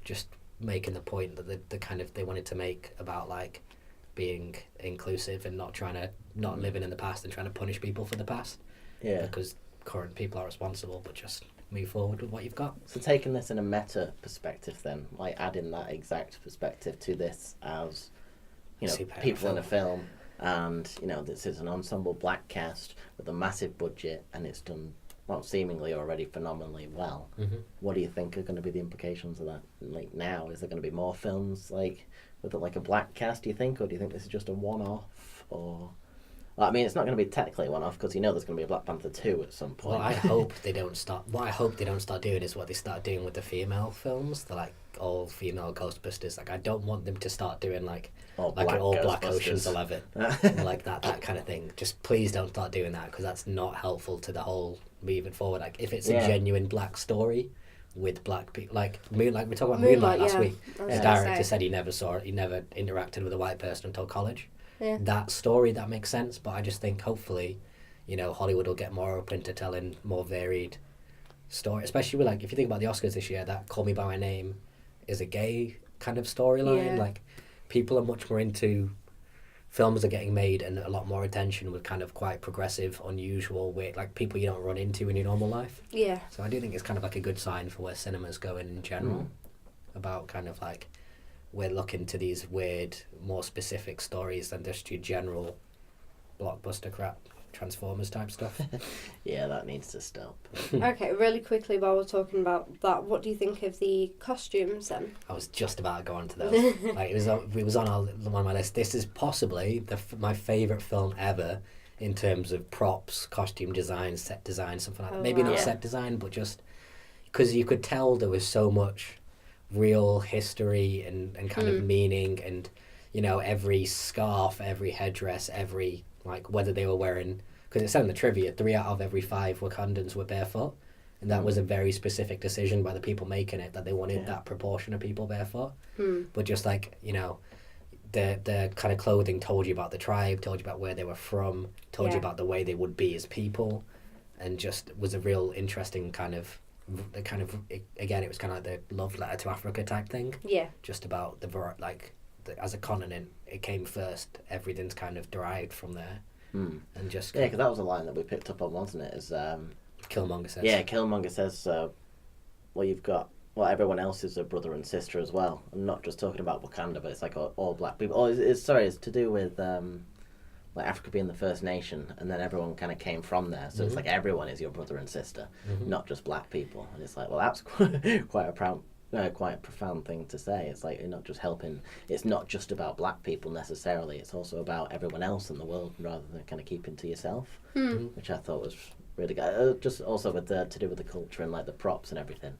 just making the point that the kind of they wanted to make about like being inclusive and not living in the past and trying to punish people for the past. Yeah. Because current people are responsible, but just move forward with what you've got. So taking this in a meta perspective then, like adding that exact perspective to this as, Superhero people in film. a film, and, this is an ensemble black cast with a massive budget, and it's done, well, seemingly already phenomenally well. Mm-hmm. What do you think are going to be the implications of that? Like now, is there going to be more films like with like a black cast, do you think, or do you think this is just a one-off, or... Well, I mean, it's not going to be technically a one-off because there's going to be a Black Panther 2 at some point. Well, I hope they don't start. What I hope they don't start doing is what they start doing with the female films. The like all female Ghostbusters. Like I don't want them to start doing like All an black all black Ghostbusters. Ocean's 11, like that kind of thing. Just please don't start doing that because that's not helpful to the whole moving forward. Like if it's a genuine black story with black people, like we talked about Moonlight last week. The director said he never interacted with a white person until college. Yeah. That story, that makes sense, but I just think hopefully, Hollywood will get more open to telling more varied story, especially with like if you think about the Oscars this year, that Call Me by My Name is a gay kind of storyline. Yeah. Like people are much more into films are getting made and a lot more attention with kind of quite progressive, unusual, weird, like people you don't run into in your normal life. Yeah. So I do think it's kind of like a good sign for where cinema's going in general, about kind of like we're looking to these weird, more specific stories than just your general blockbuster crap, Transformers type stuff. Yeah, that needs to stop. Okay, really quickly while we're talking about that, what do you think of the costumes then? I was just about to go on to those. Like it was on one of my list. This is possibly my favourite film ever in terms of props, costume design, set design, something like that. Maybe not set design, but just because you could tell there was so much real history and kind of meaning, and every scarf, every headdress, every like whether they were wearing, because it said in the trivia 3 out of every 5 Wakandans were barefoot, and that was a very specific decision by the people making it, that they wanted that proportion of people barefoot. But just like the kind of clothing told you about the tribe, told you about where they were from, told you about the way they would be as people, and just was a real interesting again, it was kind of like the love letter to Africa type thing. Yeah. Just about as a continent, it came first. Everything's kind of derived from there, and just because that was a line that we picked up on, wasn't it? Is Killmonger says. Yeah, Killmonger says, well, you've got everyone else is a brother and sister as well. I'm not just talking about Wakanda, but it's like all black people. Oh, it's to do with like Africa being the first nation, and then everyone kind of came from there. So it's like everyone is your brother and sister, not just black people. And it's like, well, that's quite a profound thing to say. It's like you're not just helping. It's not just about black people necessarily. It's also about everyone else in the world, rather than kind of keeping to yourself, which I thought was really good. Just also with to do with the culture and like the props and everything.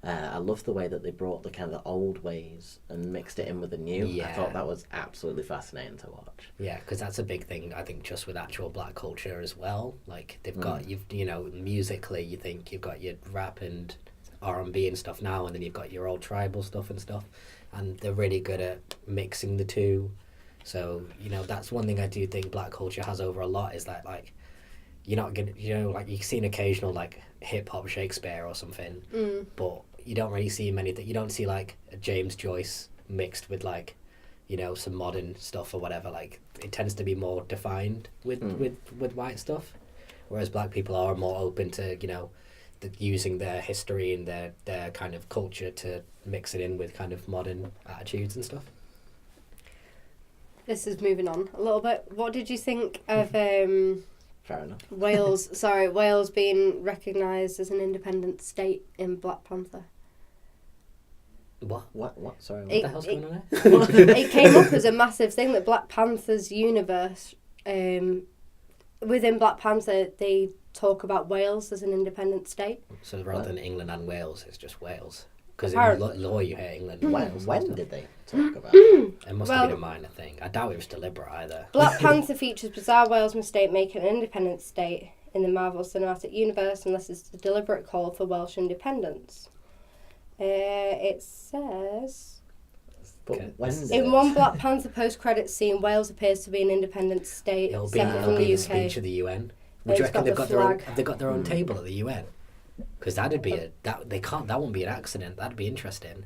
I love the way that they brought the kind of the old ways and mixed it in with the new. Yeah. I thought that was absolutely fascinating to watch. Yeah, because that's a big thing, I think, just with actual black culture as well. Like, they've got, musically, you think you've got your rap and R&B and stuff now, and then you've got your old tribal stuff and stuff. And they're really good at mixing the two. So, that's one thing I do think black culture has over a lot, is that, like, you're not going to, like, you see an occasional, like, hip-hop Shakespeare or something, but you don't really see many you don't see like a James Joyce mixed with like some modern stuff or whatever. Like it tends to be more defined with white stuff, whereas black people are more open to using their history and their kind of culture to mix it in with kind of modern attitudes and stuff. This is moving on a little bit. What did you think of Fair enough. Wales being recognised as an independent state in Black Panther? What? Sorry, What the hell's going on there? It came up as a massive thing that Black Panther's universe, within Black Panther, they talk about Wales as an independent state. So rather than England and Wales, it's just Wales. Because in law you hear England and Wales. When did they talk about it? It must have been a minor thing. I doubt it was deliberate either. Black Panther features bizarre Wales mistake making an independent state in the Marvel Cinematic Universe unless it's a deliberate call for Welsh independence. It says... But when did in one Black Panther post-credits scene, Wales appears to be an independent state It'll separate be from the the speech UK. of the UN. Would you It's reckon got the flag. have they got their own table at the UN? Because that'd be that won't be an accident. That'd be interesting.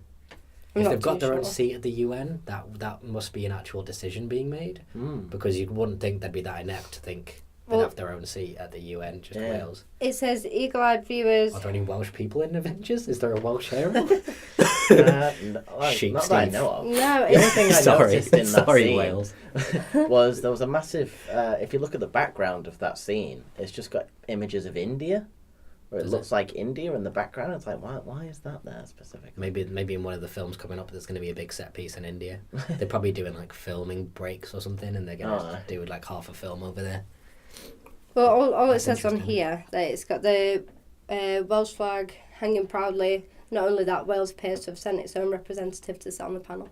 I'm If not they've got too their own sure. seat at the UN, that must be an actual decision being made. Mm. Because you wouldn't think they'd be that inept to think they'd Well- have their own seat at the UN, just Yeah. Wales. It says eagle-eyed viewers. Are there any Welsh people in Avengers? Is there a Welsh hero? Like, not that I know of. No, The only it's, thing I noticed in that scene Wales. was there was a massive. If you look at the background of that scene, it's just got images of India, where it Does looks like India in the background. It's like, why is that there specifically? Maybe in one of the films coming up, there's going to be a big set piece in India. They're probably doing like filming breaks or something, and they're going to do like half a film over there. well, all it That's says on interesting. here that it's got the Welsh flag hanging proudly. Not only that, Wales appears to have sent its own representative to sit on the panel.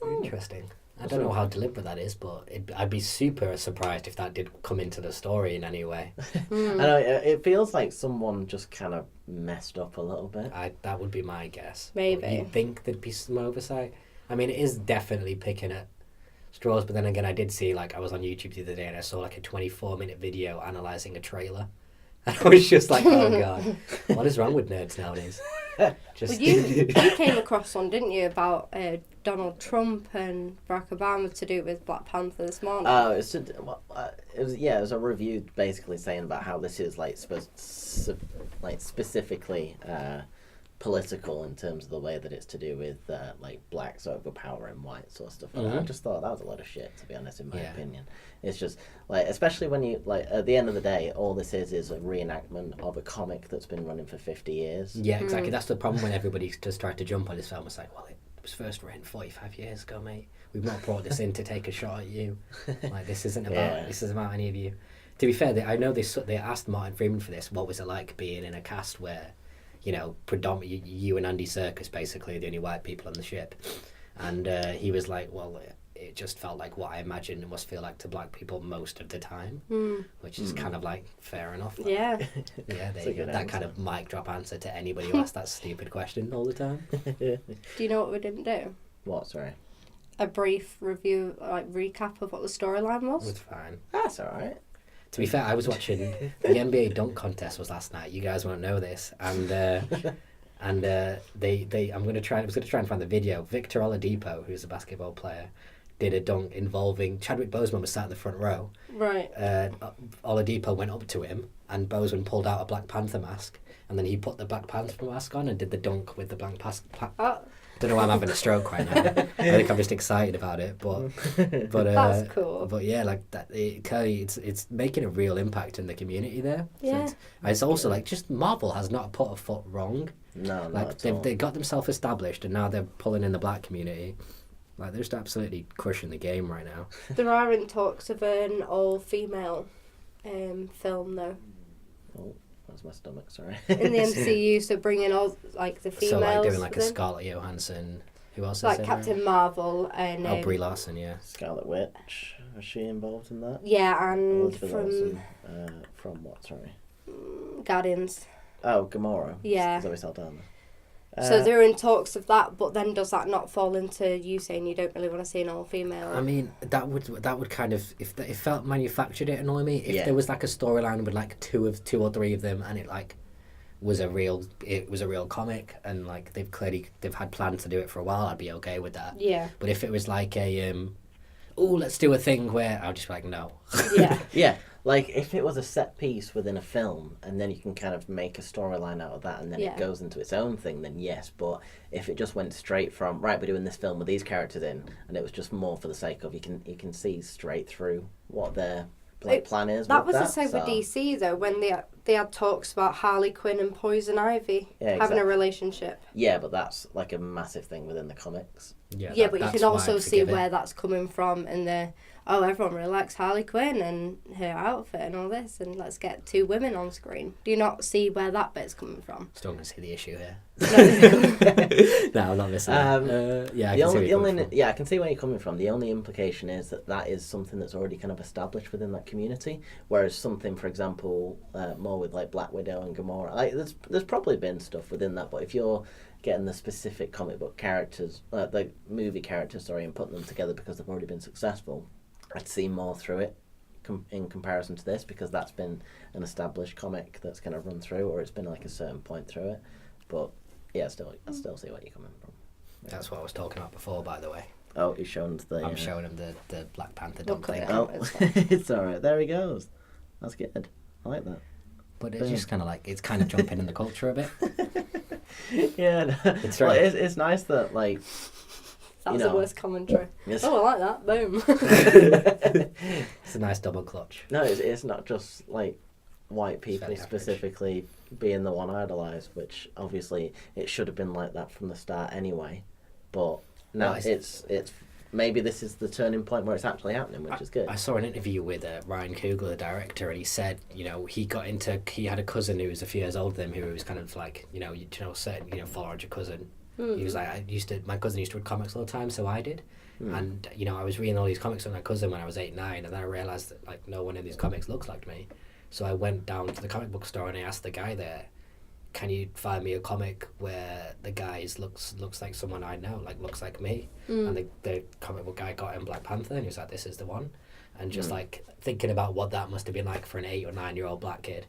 Interesting. I don't know how deliberate that is, but I'd be super surprised if that did come into the story in any way. I know it feels like someone just kind of messed up a little bit. That would be my guess. Maybe. You'd think there'd be some oversight. I mean, it is definitely picking at straws, but then again, I did see, like, I was on YouTube the other day and I saw, like, a 24-minute video analysing a trailer. And I was just like, oh, God, what is wrong with nerds nowadays? Just Well, you came across one, didn't you, about Donald Trump and Barack Obama to do with Black Panther this morning? Oh, it was a review basically saying about how this is like specifically political in terms of the way that it's to do with like blacks overpowering whites or stuff like that. I just thought that was a lot of shit, to be honest, in my opinion. It's just like, especially when you like at the end of the day, all this is a reenactment of a comic that's been running for 50 years. Yeah, exactly. That's the problem when everybody just tried to jump on this film. It's like, well, it was first written 45 years ago, mate. We've not brought this in to take a shot at you. Like, this isn't about this isn't about any of you. To be fair, I know they asked Martin Freeman for this. What was it like being in a cast where, you know, predominantly you and Andy Serkis basically the only white people on the ship, and he was like, well, it just felt like what I imagined it must feel like to black people most of the time, which is kind of like fair enough. Yeah. Yeah, That's a good that kind of mic drop answer to anybody who asks that stupid question all the time. Do you know what we didn't do? What? Sorry. A brief review, like recap of what the storyline was. It's fine. That's all right. To be fair, I was watching the NBA dunk contest was last night. You guys won't know this, and they I was gonna try and find the video. Victor Oladipo, who's a basketball player, did a dunk involving Chadwick Boseman was sat in the front row. Right. Oladipo went up to him, and Boseman pulled out a Black Panther mask, and then he put the Black Panther mask on and did the dunk with the Black Panther. Don't know why I'm having a stroke right now. I think I'm just excited about it, but That's cool. But yeah, like that, clearly it's making a real impact in the community there. Yeah. So it's also like just Marvel has not put a foot wrong. No, not Like at all. they got themselves established, and now they're pulling in the black community. Like they're just absolutely crushing the game right now. There aren't talks of an all-female film, though. Oh, that's my stomach. Sorry. In the MCU, so bringing all, like, the females. So like doing like a in. Scarlett Johansson. Who else? Like is in Captain there? Marvel and... Oh, Brie Larson, yeah. Scarlet Witch. Was she involved in that? Yeah, and Elizabeth from Olsen, from what? Sorry. Guardians. Oh, Gamora. Yeah. Zoe Saldana. So they're in talks of that, but then does that not fall into you saying you don't really want to see an all-female? I mean, that would kind of if it felt manufactured, it annoy me. If Yeah. there was like a storyline with like two or three of them, and it like was a real comic, and like they've had plans to do it for a while, I'd be okay with that. Yeah. But if it was like a let's do a thing where I'll just be like, no. Yeah. Yeah, like if it was a set piece within a film and then you can kind of make a storyline out of that and then Yeah. it goes into its own thing, then yes. But if it just went straight from, right, we're doing this film with these characters in, and it was just more for the sake of, you can see straight through what their plan is. That with was the same so. with DC, though, when they had talks about Harley Quinn and Poison Ivy Yeah, having a exactly. relationship. Yeah, but that's like a massive thing within the comics. Yeah, but you that's can why also I see forgive it. where that's coming from, and everyone really likes Harley Quinn and her outfit and all this, and let's get two women on screen. Do you not see where that bit's coming from? Still gonna see the issue here. No. No, I'm not listening. Yeah, I The can see where only, you're coming from. yeah, I can see where you're coming from. The only implication is that is something that's already kind of established within that community. Whereas something, for example, more with like Black Widow and Gamora, like there's probably been stuff within that. But if you're getting the specific comic book characters, the movie characters, sorry, and putting them together because they've already been successful, I'd see more through it in comparison to this, because that's been an established comic that's kind of run through, or it's been like a certain point through it. But yeah, I still see where you're coming from. Yeah. That's what I was talking about before, by the way. Oh, he's showing us the... I'm showing him the Black Panther We'll dump cut thing. it Oh, out. it's alright. There he goes. That's good. I like that. But it's Boom. just kind of like, it's kind of jumping in the culture a bit. Yeah, no. It's Well, right. it's nice that, like... That's you the know. worst commentary. Yes. Oh, I like that. Boom. It's a nice double clutch. No, it's not just, like, white people fairly average. specifically being the one idolised, which obviously it should have been like that from the start anyway. But now Well, it's maybe this is the turning point where it's actually happening, which is good. I saw an interview with Ryan Coogler, the director, and he said, he had a cousin who was a few years older than him, who was kind of like, certain, followed your cousin. He was like, my cousin used to read comics all the time, so I did. And, I was reading all these comics with my cousin when I was 8, 9, and then I realised that, like, no one in these comics looks like me. So I went down to the comic book store and I asked the guy there, can you find me a comic where the guy looks like someone I know, like looks like me? And the comic book guy got him Black Panther, and he was like, this is the one. And just like thinking about what that must have been like for an 8 or 9-year-old black kid,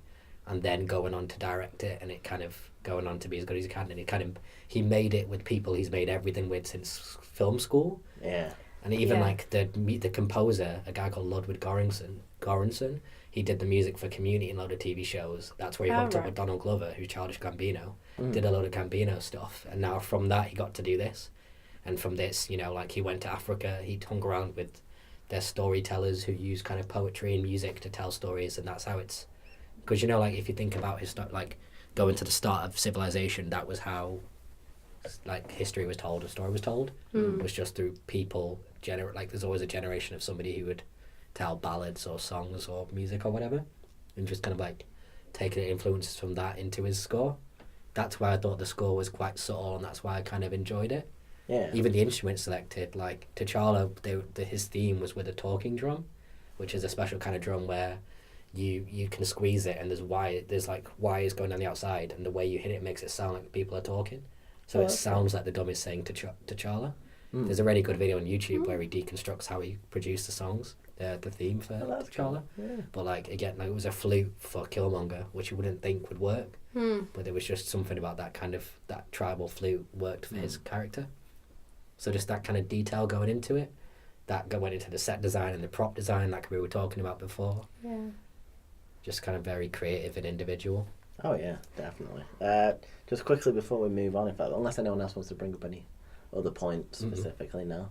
and then going on to direct it, and it kind of going on to be as good as he can. And he made it with people he's made everything with since film school. Yeah. And even Yeah. like the composer, a guy called Ludwig Göransson, he did the music for Community and a load of TV shows. That's where he hooked up right. with Donald Glover, who's Childish Gambino, did a load of Gambino stuff. And now from that, he got to do this. And from this, like he went to Africa, he hung around with their storytellers who use kind of poetry and music to tell stories. And that's how it's... Because, like if you think about like going to the start of civilization, that was how like history was told, a story was told. It was just through people, like there's always a generation of somebody who would tell ballads or songs or music or whatever, and just kind of like taking influences from that into his score. That's why I thought the score was quite subtle, and that's why I kind of enjoyed it. Yeah. Even the instruments selected, like T'Challa, his theme was with a talking drum, which is a special kind of drum where you can squeeze it and there's like wires going down the outside, and the way you hit it makes it sound like people are talking. So it sounds like the drum is saying T'Challa. There's a really good video on YouTube where he deconstructs how he produced the songs, the theme for T'Challa. Yeah. But like again, like it was a flute for Killmonger, which you wouldn't think would work. But there was just something about that tribal flute worked for his character. So just that kind of detail going into it, that went into the set design and the prop design, like we were talking about before. Yeah. Just kind of very creative and individual. Oh yeah, definitely. Just quickly before we move on, unless anyone else wants to bring up any other points specifically now.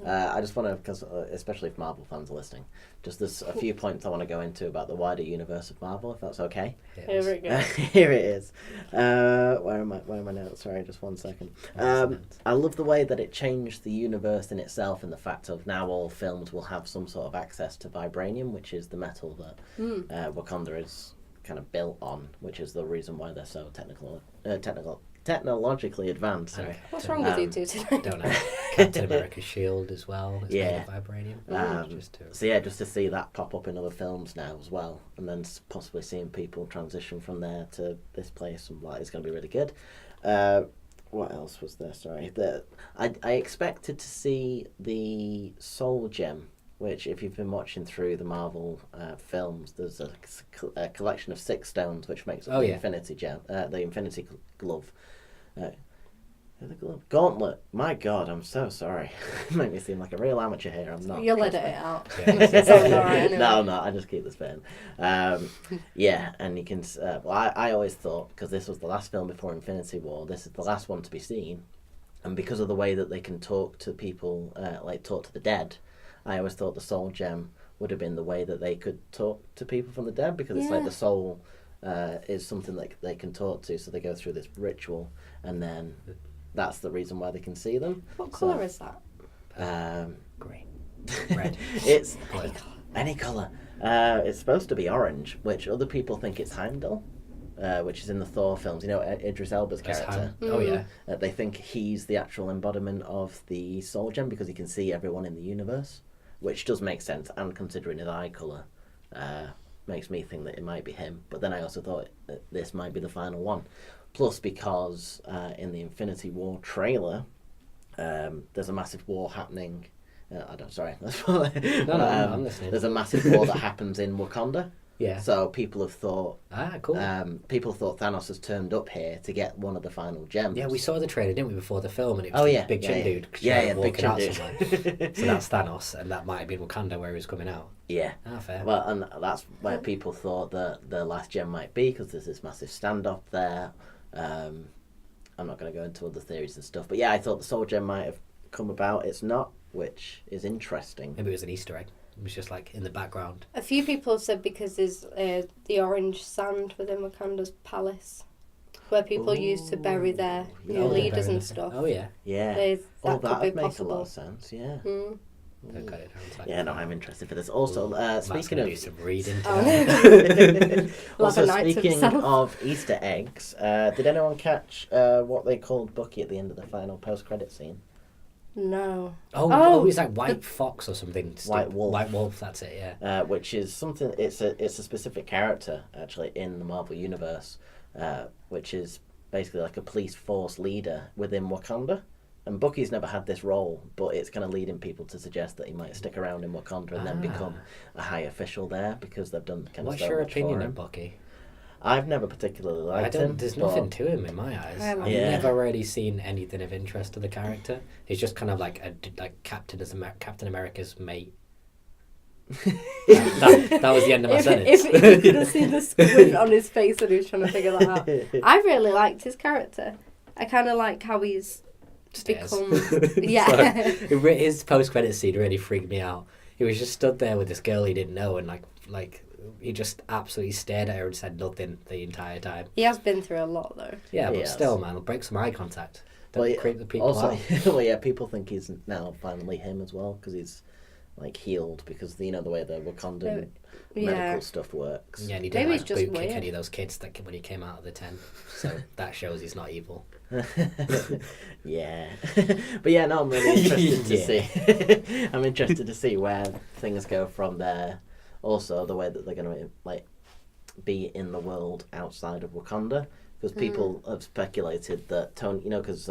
I just want to, because especially if Marvel fans are listening, just there's a few points I want to go into about the wider universe of Marvel, if that's okay. Here we go. Here it is. Where are my notes? Sorry, just one second. I love the way that it changed the universe in itself, and the fact of now all films will have some sort of access to vibranium, which is the metal that Wakanda is kind of built on, which is the reason why they're so technologically advanced. Sorry. What's wrong with you two today? Don't know. Captain America's shield as well is made of vibranium. Just to see that pop up in other films now as well, and then possibly seeing people transition from there to this place, and like, it's going to be really good. What else was there? Sorry, I expected to see the Soul Gem, which, if you've been watching through the Marvel films, there's a collection of 6 stones which makes up the Infinity Gem, the Infinity Glove. The Gauntlet. My God, I'm so sorry. Make me seem like a real amateur here. I'm not. You'll edit it out. Yeah. Anyway. No, I just keep this in. Yeah, and you can. I always thought, because this was the last film before Infinity War, this is the last one to be seen, and because of the way that they can talk to people, like talk to the dead, I always thought the Soul Gem would have been the way that they could talk to people from the dead, because it's like the soul is something that they can talk to, so they go through this ritual, and then that's the reason why they can see them. What colour is that? Green. Red. It's Blue. any colour. It's supposed to be orange, which other people think it's Heimdall, which is in the Thor films. You know, Idris Elba's character. Oh yeah. They think he's the actual embodiment of the Soul Gem because he can see everyone in the universe, which does make sense, and considering his eye colour, makes me think that it might be him. But then I also thought that this might be the final one. Plus, because in the Infinity War trailer, there's a massive war happening I don't. Sorry. No, I'm listening. There's a massive war that happens in Wakanda. Yeah. So people have thought. Cool. People thought Thanos has turned up here to get one of the final gems. Yeah, we saw the trailer, didn't we, before the film, and it was big chin dude. Big chin dude. So that's Thanos, and that might have been Wakanda where he was coming out. Yeah. Fair. Well, and that's where people thought that the last gem might be, because there's this massive standoff there. I'm not going to go into other theories and stuff, but yeah, I thought the Soul Gem might have come about. It's not, which is interesting. Maybe it was an Easter egg. It was just like in the background. A few people have said because there's the orange sand within Wakanda's palace, where people used to bury their leaders and stuff. Oh yeah. Yeah. That could be would make possible. a lot of sense. Yeah. Mm. Yeah, no, I'm interested for this. Also, speaking of do some reading. Also, speaking of Easter eggs, did anyone catch what they called Bucky at the end of the final post-credit scene? No. Oh, it's like White Fox or something. White Wolf. White Wolf. That's it. Yeah. Which is something. It's a specific character actually in the Marvel universe, which is basically like a police force leader within Wakanda. And Bucky's never had this role, but it's kind of leading people to suggest that he might stick around in Wakanda and then become a high official there, because they've done kind of What's so your much opinion for him. of Bucky? I've never particularly liked him. There's nothing to him in my eyes. I've never really seen anything of interest to the character. He's just kind of like Captain America's mate. that was the end of my sentence. If you could have seen the squint on his face when he was trying to figure that out. I really liked his character. I kind of like how he's become... Yeah. His post-credit scene really freaked me out. He was just stood there with this girl he didn't know, and like he just absolutely stared at her and said nothing the entire time. He has been through a lot, though. Yeah, but still, man, break some eye contact. Don't creep the people also, out. Well, yeah, people think he's now finally him as well, because he's like healed, because the way the Wakandan medical stuff works. Yeah, and he didn't like boot kick any of those kids when he came out of the tent. So that shows he's not evil. Yeah. But yeah, no, I'm really interested to see. I'm interested to see where things go from there. Also, the way that they're going to be in the world outside of Wakanda, because people have speculated that Tony, because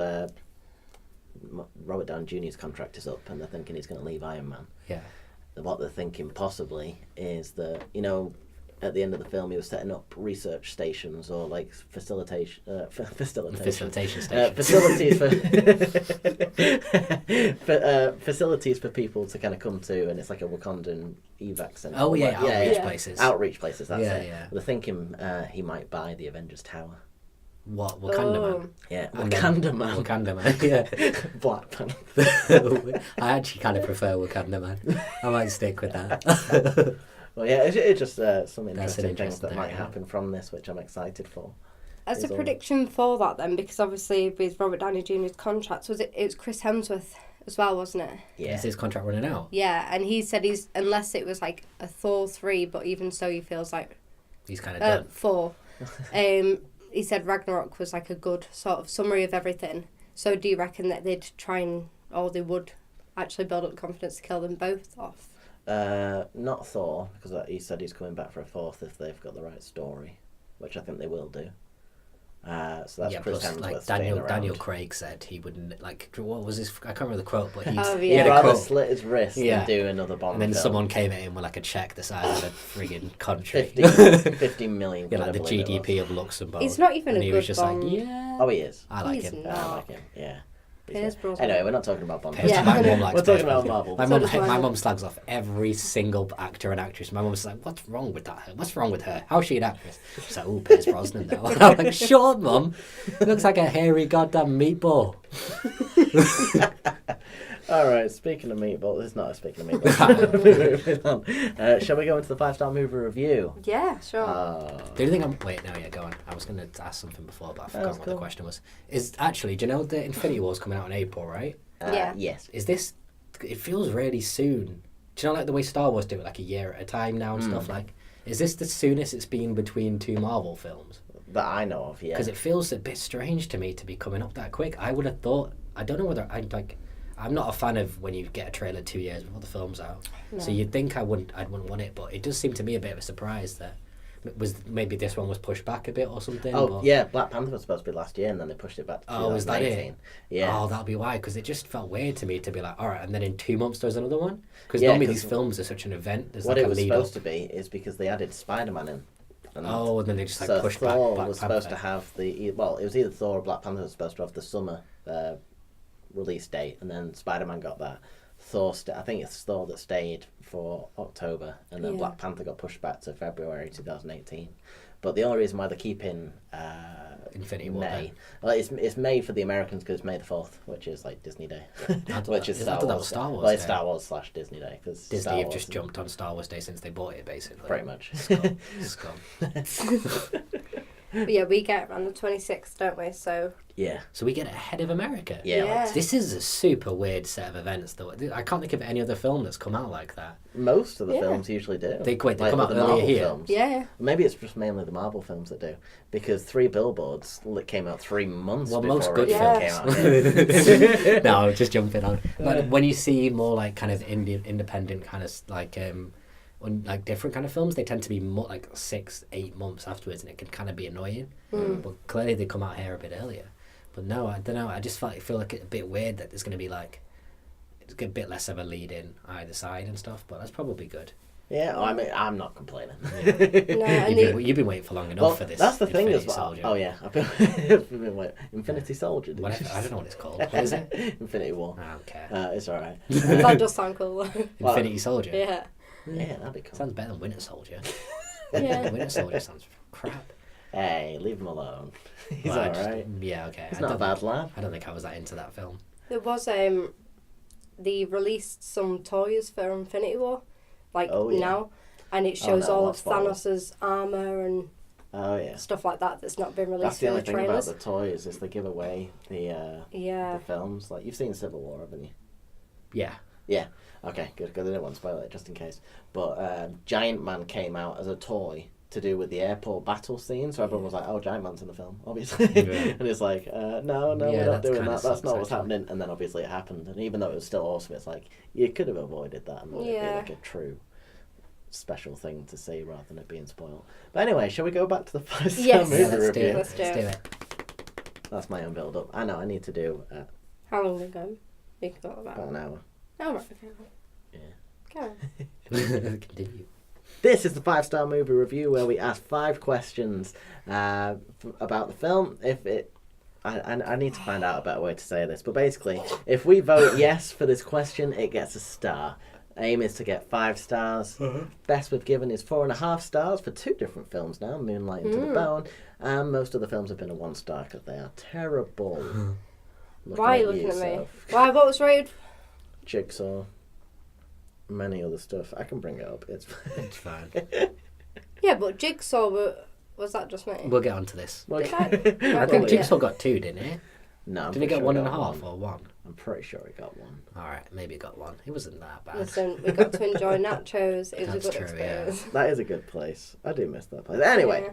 Robert Downey Jr.'s contract is up, and they're thinking he's going to leave Iron Man. Yeah. What they're thinking possibly is that at the end of the film he was setting up research stations or like facilitation stations. Facilities for facilities for people to kind of come to, and it's like a Wakandan evac center. Oh yeah, places. Outreach places. That's it. Yeah. They're thinking he might buy the Avengers Tower. What, Wakanda Man? Yeah, Wakanda Man. Wakanda Man, yeah. Black Panther. I actually kind of prefer Wakanda Man. I might stick with that. Well, yeah, it's just some interesting things that might happen from this, which I'm excited for. As a prediction for that then, because obviously with Robert Downey Jr.'s contract, it was Chris Hemsworth as well, wasn't it? Yeah. Is his contract running out? Yeah, and he said unless it was like a Thor 3, but even so he feels like... He's kind of done. 4. He said Ragnarok was like a good sort of summary of everything. So do you reckon that they'd they would actually build up confidence to kill them both off? Not Thor, because he said he's coming back for a 4th if they've got the right story, which I think they will do. So that's Chris Hemsworth. Daniel Craig said he wouldn't what was his? I can't remember the quote, but he had a quote. Slit his wrist and do another Bond. And then film. Someone came at him with like a check the size of a friggin' country. 50 million. Yeah, like the GDP of Luxembourg. He's not even and a he good was just Bond. like, yeah. Oh, he is. I like him. Not. I like him. Yeah. Anyway, we're not talking about Bond. Yeah. My mum likes we're talking about Marvel. My mum slags off every single actor and actress. My mum's like, "What's wrong with that? What's wrong with her? How's she an actress?" She's like, "Oh, Pierce Brosnan though." And I'm like, "Shut up, mum. Looks like a hairy goddamn meatball." All right. Speaking of meatball, this is not a speaking of meatball. Moving on. Shall we go into the 5-star movie review? Yeah, sure. The only thing go on. I was going to ask something before, but I forgot what the question was. Do you know the Infinity War's coming out in April, right? Yeah. Yes. Is this? It feels really soon. Do you know like the way Star Wars do it, like a year at a time now and stuff? Like, is this the soonest it's been between 2 Marvel films? That I know of, yeah. Because it feels a bit strange to me to be coming up that quick. I would have thought. I don't know whether I'm not a fan of when you get a trailer 2 years before the film's out. No. So you'd think I'd wouldn't want it, but it does seem to me a bit of a surprise that maybe this one was pushed back a bit or something. Oh, but... yeah, Black Panther was supposed to be last year, and then they pushed it back to 2018. Oh, is that it? Yeah. Oh, that'll be why, because it just felt weird to me to be like, all right, and then in 2 months there's another one? Because Yeah, normally 'cause these films are such an event. There's what like it a was lead supposed up. to be is because they added Spider-Man in. And And then they just like so pushed Thor back Black was Panther. supposed to have it was either Thor or Black Panther was supposed to have the summer release date, and then Spider-Man got that. I think it's Thor that stayed for October, and then Yeah. Black Panther got pushed back to February 2018. But the only reason why they're keeping Infinity War May, then. well, it's May for the Americans because it's May the 4th, which is like Disney Day, which is I Star thought that Wars. was Star Wars Well, it's Day. Star Wars / Disney Day because Disney have just jumped on Star Wars Day since they bought it, basically. pretty much. Scum. But yeah, we get around the 26th, don't we? So Yeah. So we get ahead of America. Yeah. Yeah. This is a super weird set of events, though. I can't think of any other film that's come out like that. Most of the Yeah. films usually do. They come out the earlier Marvel here. films. yeah, Maybe it's just mainly the Marvel films that do, because Three Billboards came out 3 months Well, before most good it films. came out. Here. No, I'm just jumping on. Like, when you see more like kind of independent kind of like different kind of films, they tend to be more like 6-8 months afterwards, and it can kind of be annoying. But clearly they come out here a bit earlier. But no, I don't know. I just feel like it's a bit weird that there's going to be like it's a bit less of a lead in either side and stuff. But that's probably good. Yeah, I mean, I'm not complaining. no, and You've been waiting for long enough Well, for this. that's the thing as Infinity well. Soldier. Oh yeah, I've been waiting. Infinity Soldier. Did Whatever, you I don't know what it's called. What is it? Infinity War. I don't care. It's alright. that does sound cool. Infinity Soldier. Yeah, Yeah, that'd be cool. Sounds better than Winter Soldier. yeah. Winter Soldier sounds crap. Hey, leave him alone. He's Well, I alright. Yeah, okay. He's I not a don't bad think- lad. I don't think I was that into that film. There was they released some toys for Infinity War, like Oh, yeah. now, and it shows no, all what of spoilers? Thanos' armor and Oh yeah. stuff like that that's not been That's released the in only the thing about trailers. the toys is they give away the Yeah, films. Like you've seen Civil War, haven't you? Yeah. Yeah. Okay, good. Because I didn't want to spoil it just in case. But Giant Man came out as a toy to do with the airport battle scene, so everyone was like, "Oh, Giant Man's in the film, obviously." Yeah. And it's like, "No, Yeah, we're not that's doing kinda that. That's sucks, not what's actually. happening." And then obviously it happened. And even though it was still awesome, it's like you could have avoided that and let it be Yeah. like a true special thing to see rather than it being spoiled. But anyway, shall we go back to the 5-star Yes. movie Yeah, let's do review? it. Let's do Let's do it. it. That's my own build up. I know. I need to do how long ago? You can talk about about. an hour. Oh right, okay. Yeah. Go on. Continue. This is the 5-star movie review where we ask 5 questions about the film. I need to find out a better way to say this, but basically, if we vote yes for this question, it gets a star. Aim is to get 5 stars. Best we've given is 4.5 stars for 2 different films now, Moonlight and To the Bone, and most of the films have been a 1 star because they are terrible. Why are you looking at me? Soph. Why? What was rated? Jigsaw, many other stuff. I can bring it up. It's It's fine. Yeah, but Jigsaw was that just me? We'll get onto this. Well, Did I? I think probably- Jigsaw got 2, didn't it? No, I'm Did it pretty get sure 1.5 got or 1? I'm pretty sure it got 1. Alright, maybe it got 1. It wasn't that bad. Listen, we got to enjoy nachos. It was That's a good true, experience. That is a good place. I do miss that place. Anyway,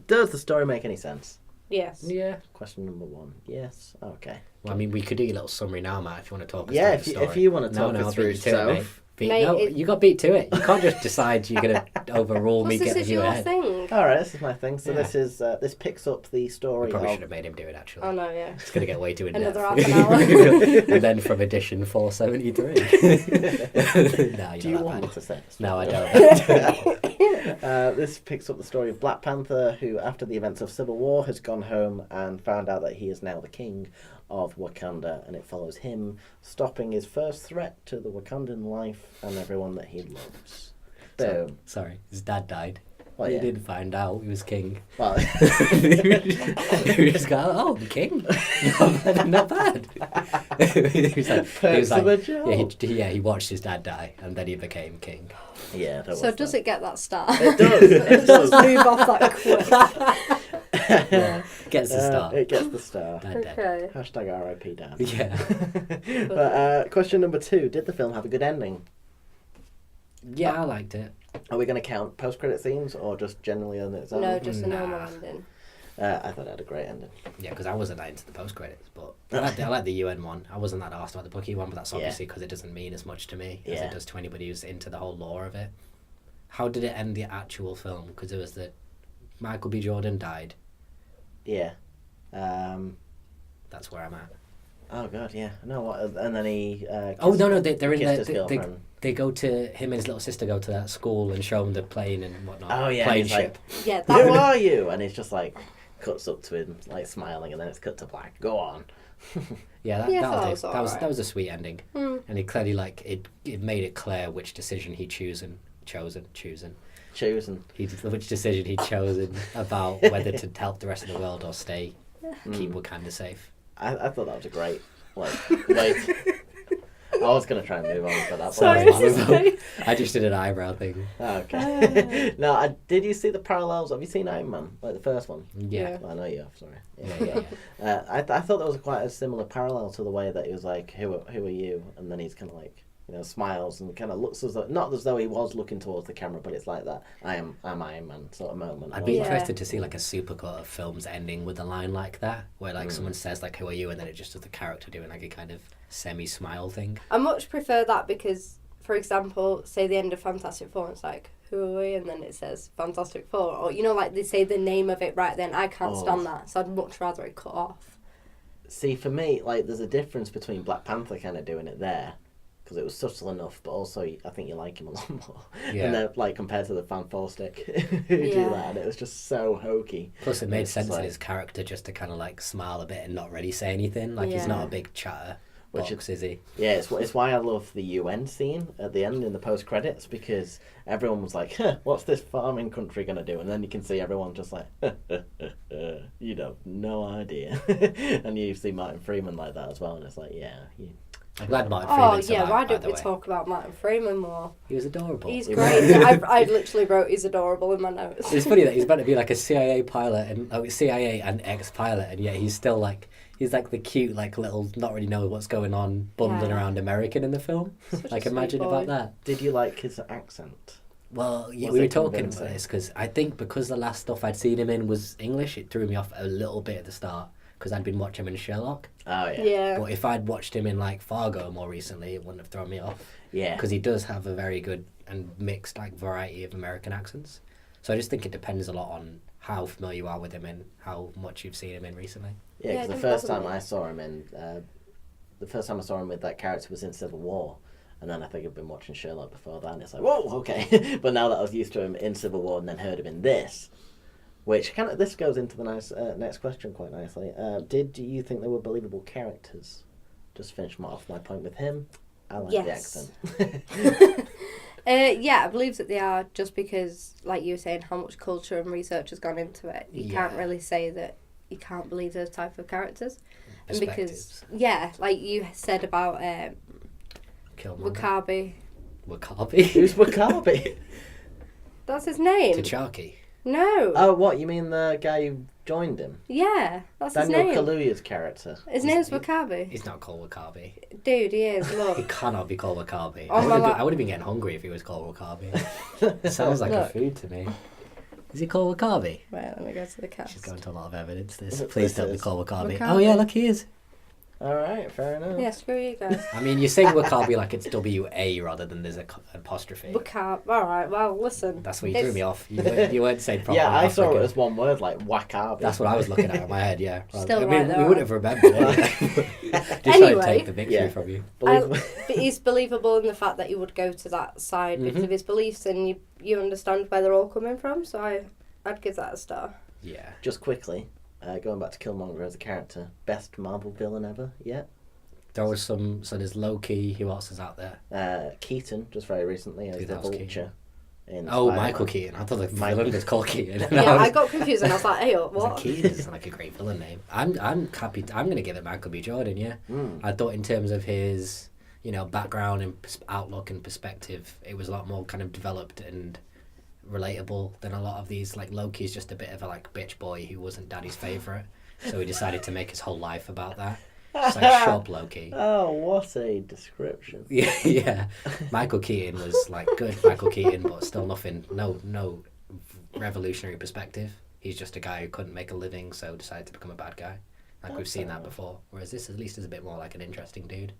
does the story make any sense? Yes. Yeah. Question number 1. Yes. Okay. Well, I mean, we could do a little summary now, Matt, if you want to talk us Yeah, through the if story. you want to No, talk no, us I'll through beat you to it, mate. Soph. Mate, No, you got beat to it. You can't just decide you're going to overrule me, Plus, this get is you your ahead. thing. All right, this is my thing. So Yeah. this picks up the story We probably of... should have made him do it, actually. Oh no, yeah. It's going to get way too in-depth. Another half an hour. And then from edition 473. No, you're Do you not want that me to say this? No, I don't. This picks up the story of Black Panther, who, after the events of Civil War, has gone home and found out that he is now the king of Wakanda, and it follows him stopping his first threat to the Wakandan life and everyone that he loves. Boom. Sorry, his dad died. Well, He yeah. didn't find out he was king. Well, He just got, oh, the king? Not bad. he was like, Perks of the job. he watched his dad die, and then he became king. yeah. That So was does that. it get that star? It does. It does. Let's move off that quick. Yeah, gets the star. It gets the star. Dad dead. Okay. Hashtag RIP Dad. Yeah. But question number 2: did the film have a good ending? Yeah, I liked it. Are we going to count post-credit scenes or just generally on its own? No, just a Nah. normal ending. I thought it had a great ending. Yeah, because I wasn't that into the post credits, but I like the UN one. I wasn't that arsed about the Bucky one, but that's obviously because it doesn't mean as much to me as Yeah. it does to anybody who's into the whole lore of it. How did it end the actual film? Because it was the Michael B. Jordan died. Yeah. That's where I'm at. Oh god, yeah. No, what? And then he. They're in kissed his the. girlfriend. They go to him and his little sister go to that school and show him the plane and whatnot. Oh yeah, plane he's ship. like, Yeah, "Who that one. are you?" And he's just like cuts up to him, like smiling, and then it's cut to black. Go on. Yeah, Yeah, I that thought was it was alright. that was a sweet ending, Mm. and he clearly like it made it clear which decision he'd chosen. Choosing. Which decision he'd chosen about whether to help the rest of the world or stay, keep Wakanda safe. I thought that was a great wait. I was gonna try and move on, but that's Sorry, Sorry, it's his face. I just did an eyebrow thing. Okay. No, did you see the parallels? Have you seen Iron Man, like the first one? Yeah. Well, I know you have. Sorry. Yeah. I thought that was quite a similar parallel to the way that he was like, who are you? And then he's kind of like, smiles and kind of looks as though, not as though he was looking towards the camera, but it's like that I'm Iron Man sort of moment. I'd be Yeah. interested to see like a supercut of films ending with a line like that, where like someone says like, "Who are you?" and then it just does the character doing like a kind of semi-smile thing. I much prefer that because, for example, say the end of Fantastic Four, it's like, who are we? And then it says Fantastic Four. Or, like they say the name of it right then. I can't stand that. So I'd much rather it cut off. See, for me, like, there's a difference between Black Panther kind of doing it there, because it was subtle enough, but also I think you like him a lot more. Yeah. And then, like, compared to the Fan Four Stick who do Yeah. that, and it was just so hokey. Plus, it made It's sense like- in his character just to kind of like smile a bit and not really say anything. Like he's not a big chatter box, is he? Yeah, it's why I love the UN scene at the end in the post credits, because everyone was like, what's this farming country gonna do? And then you can see everyone just like, you know, no idea. And you see Martin Freeman like that as well, and it's like, yeah. I'm glad Martin Freeman Oh, survived, yeah, why by don't the we way. talk about Martin Freeman more? He was adorable. He's He great. was. I literally wrote he's adorable in my notes. It's funny that he's meant to be like a CIA pilot and CIA and ex-pilot, and yet he's still like he's like the cute like little not really know what's going on bumbling Yeah. around American in the film. Such a Like sweet imagine boy. about that. Did you like his accent? Well, yeah, Was we were it talking convincing? about this because I think because the last stuff I'd seen him in was English, it threw me off a little bit at the start because I'd been watching him in Sherlock. Oh, yeah. Yeah. But if I'd watched him in like Fargo more recently, it wouldn't have thrown me off. Yeah. Because he does have a very good and mixed like variety of American accents. So I just think it depends a lot on how familiar you are with him and how much you've seen him in recently. Yeah, Yeah, because it the didn't first bother time me. I saw him in, the first time I saw him with that character was in Civil War, and then I think I'd been watching Sherlock before that, and it's like, whoa, okay. But now that I was used to him in Civil War and then heard him in this, which kind of, this goes into the nice next question quite nicely. Did you think they were believable characters? Just finish off my point with him. I like Yes. the accent. Yeah, I believe that they are just because, like you were saying, how much culture and research has gone into it. You can't Yeah. really say that you can't believe those type of characters. And because, Perspectives. yeah, like you said about Killmonger. Wakabi. Wakabi. Who's Wakabi? That's his name. T'Chaki. No. Oh, what, you mean the guy who joined him? Yeah, that's Daniel his name. Kaluuya's character. His name's Wakabi. He's not called Wakabi. Dude, he is. He Look. cannot be called Wakabi. Oh, my I would have been getting hungry if he was called Wakabi. It sounds like a Look. food to me. Is he called Wakabi? Right, let me go to the cast. She's going to a lot of evidence. This. This Please don't be is- called Wakabi. Wakabi. Oh yeah, look, he is. Alright, fair enough. Yeah, screw you guys. I mean, you say Wakabi like it's W-A rather than there's a apostrophe. Wakabi. Alright, well, listen. That's what you It's- threw me off. You weren't saying properly. Yeah, I saw it African. as one word, like Wakabi. That's what I was looking at in my head, yeah. Still I mean, right, though, we would have remembered anyway. Just trying to Anyway. take the victory Yeah. from you. Believable. But he's believable in the fact that he would go to that side because of his beliefs, and you understand where they're all coming from. So I'd give that a star. Yeah. Just quickly, going back to Killmonger as a character, best Marvel villain ever yet? There was some, so there's Loki, who else is out there? Keaton, just very recently, as Who the that was Vulture. Keaton? In Oh, Spider-Man. Michael Keaton. I thought the Michael. villain was called Keaton. And Yeah, was- I got confused and I was like, hey, I was like, what? Keaton is like a great villain name. I'm happy. I'm going to give it Michael B. Jordan, yeah. Mm. I thought in terms of his, background and outlook and perspective, it was a lot more kind of developed and relatable than a lot of these. Like Loki's just a bit of a like bitch boy who wasn't Daddy's favourite, so he decided to make his whole life about that. It's like shop Loki. Oh, what a description. Yeah. Michael Keaton was like good Michael Keaton, but still nothing. No revolutionary perspective. He's just a guy who couldn't make a living, so decided to become a bad guy. Like we've seen that before. Whereas this at least is a bit more like an interesting dude.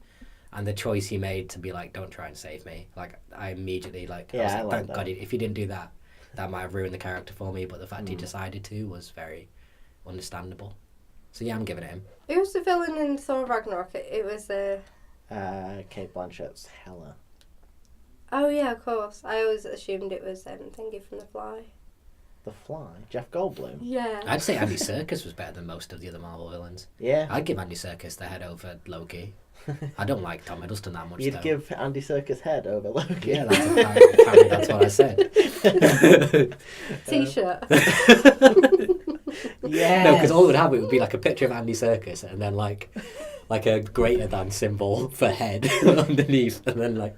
And the choice he made to be like, don't try and save me. Like I immediately like, I Yeah, was I like, like thank that. God, if he didn't do that, that might have ruined the character for me, but the fact he decided to was very understandable. So yeah, I'm giving it him. Who was the villain in Thor Ragnarok? It was Kate Blanchett's Hela. Oh yeah, of course. I always assumed it was Thingy from The Fly. The Fly? Jeff Goldblum? Yeah. I'd say Andy Serkis was better than most of the other Marvel villains. Yeah. I'd give Andy Serkis the head over Loki. I don't like Tom Hiddleston that much. You'd give Andy Serkis head over Loki. Yeah, apparently that's what I said. T-shirt. Yeah. No, because all would have it would be like a picture of Andy Serkis and then like a greater than symbol for head underneath, and then like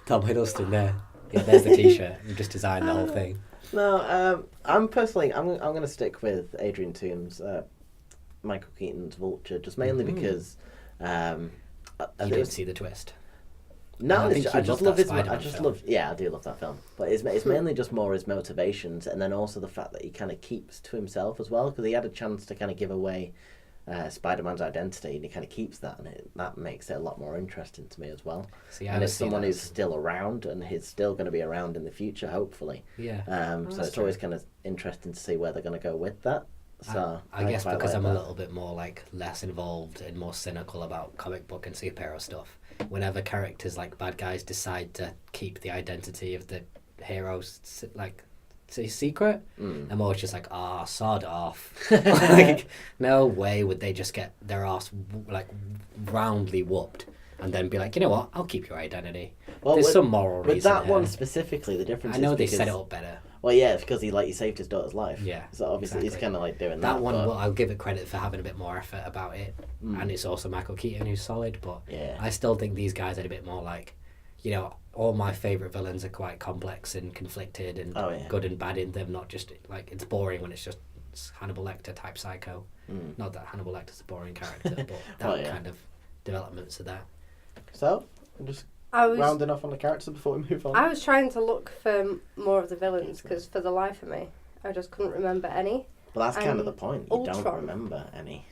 Tom Hiddleston there. Yeah, there's the T-shirt. You just designed the whole thing. No, I'm going to stick with Adrian Toomes, Michael Keaton's Vulture, just mainly because You didn't see the twist. No, I just love his. Spider-Man I just film. love. Yeah, I do love that film, but it's mainly just more his motivations, and then also the fact that he kind of keeps to himself as well, because he had a chance to kind of give away Spider-Man's identity, and he kind of keeps that, and that makes it a lot more interesting to me as well. See, and it's someone who's still around, and he's still going to be around in the future, hopefully. Yeah. So it's always kind of interesting to see where they're going to go with that. So I guess quite because like I'm that. a little bit more like less involved and more cynical about comic book and superhero stuff. Whenever characters like bad guys decide to keep the identity of the hero's like secret, I'm always just like, sod off. Like, no way would they just get their ass like roundly whooped and then be like, you know what, I'll keep your identity. Well, There's with- some moral reason. With that here. one specifically, the difference I know is they because, set it up better. Well, yeah, it's because he saved his daughter's life. Yeah, So obviously he's exactly. kind of like doing That that. one, but, well, I'll give it credit for having a bit more effort about it, and it's also Michael Keaton who's solid. But Yeah. I still think these guys are a bit more like, you know, all my favourite villains are quite complex and conflicted and good and bad in them. Not just like it's boring when it's just Hannibal Lecter type psycho. Not that Hannibal Lecter's a boring character, but that kind of developments are there. So, just rounding off on the characters before we move on. I was trying to look for more of the villains because for the life of me, I just couldn't remember any. But that's kind of the point. You don't Ultron. remember any.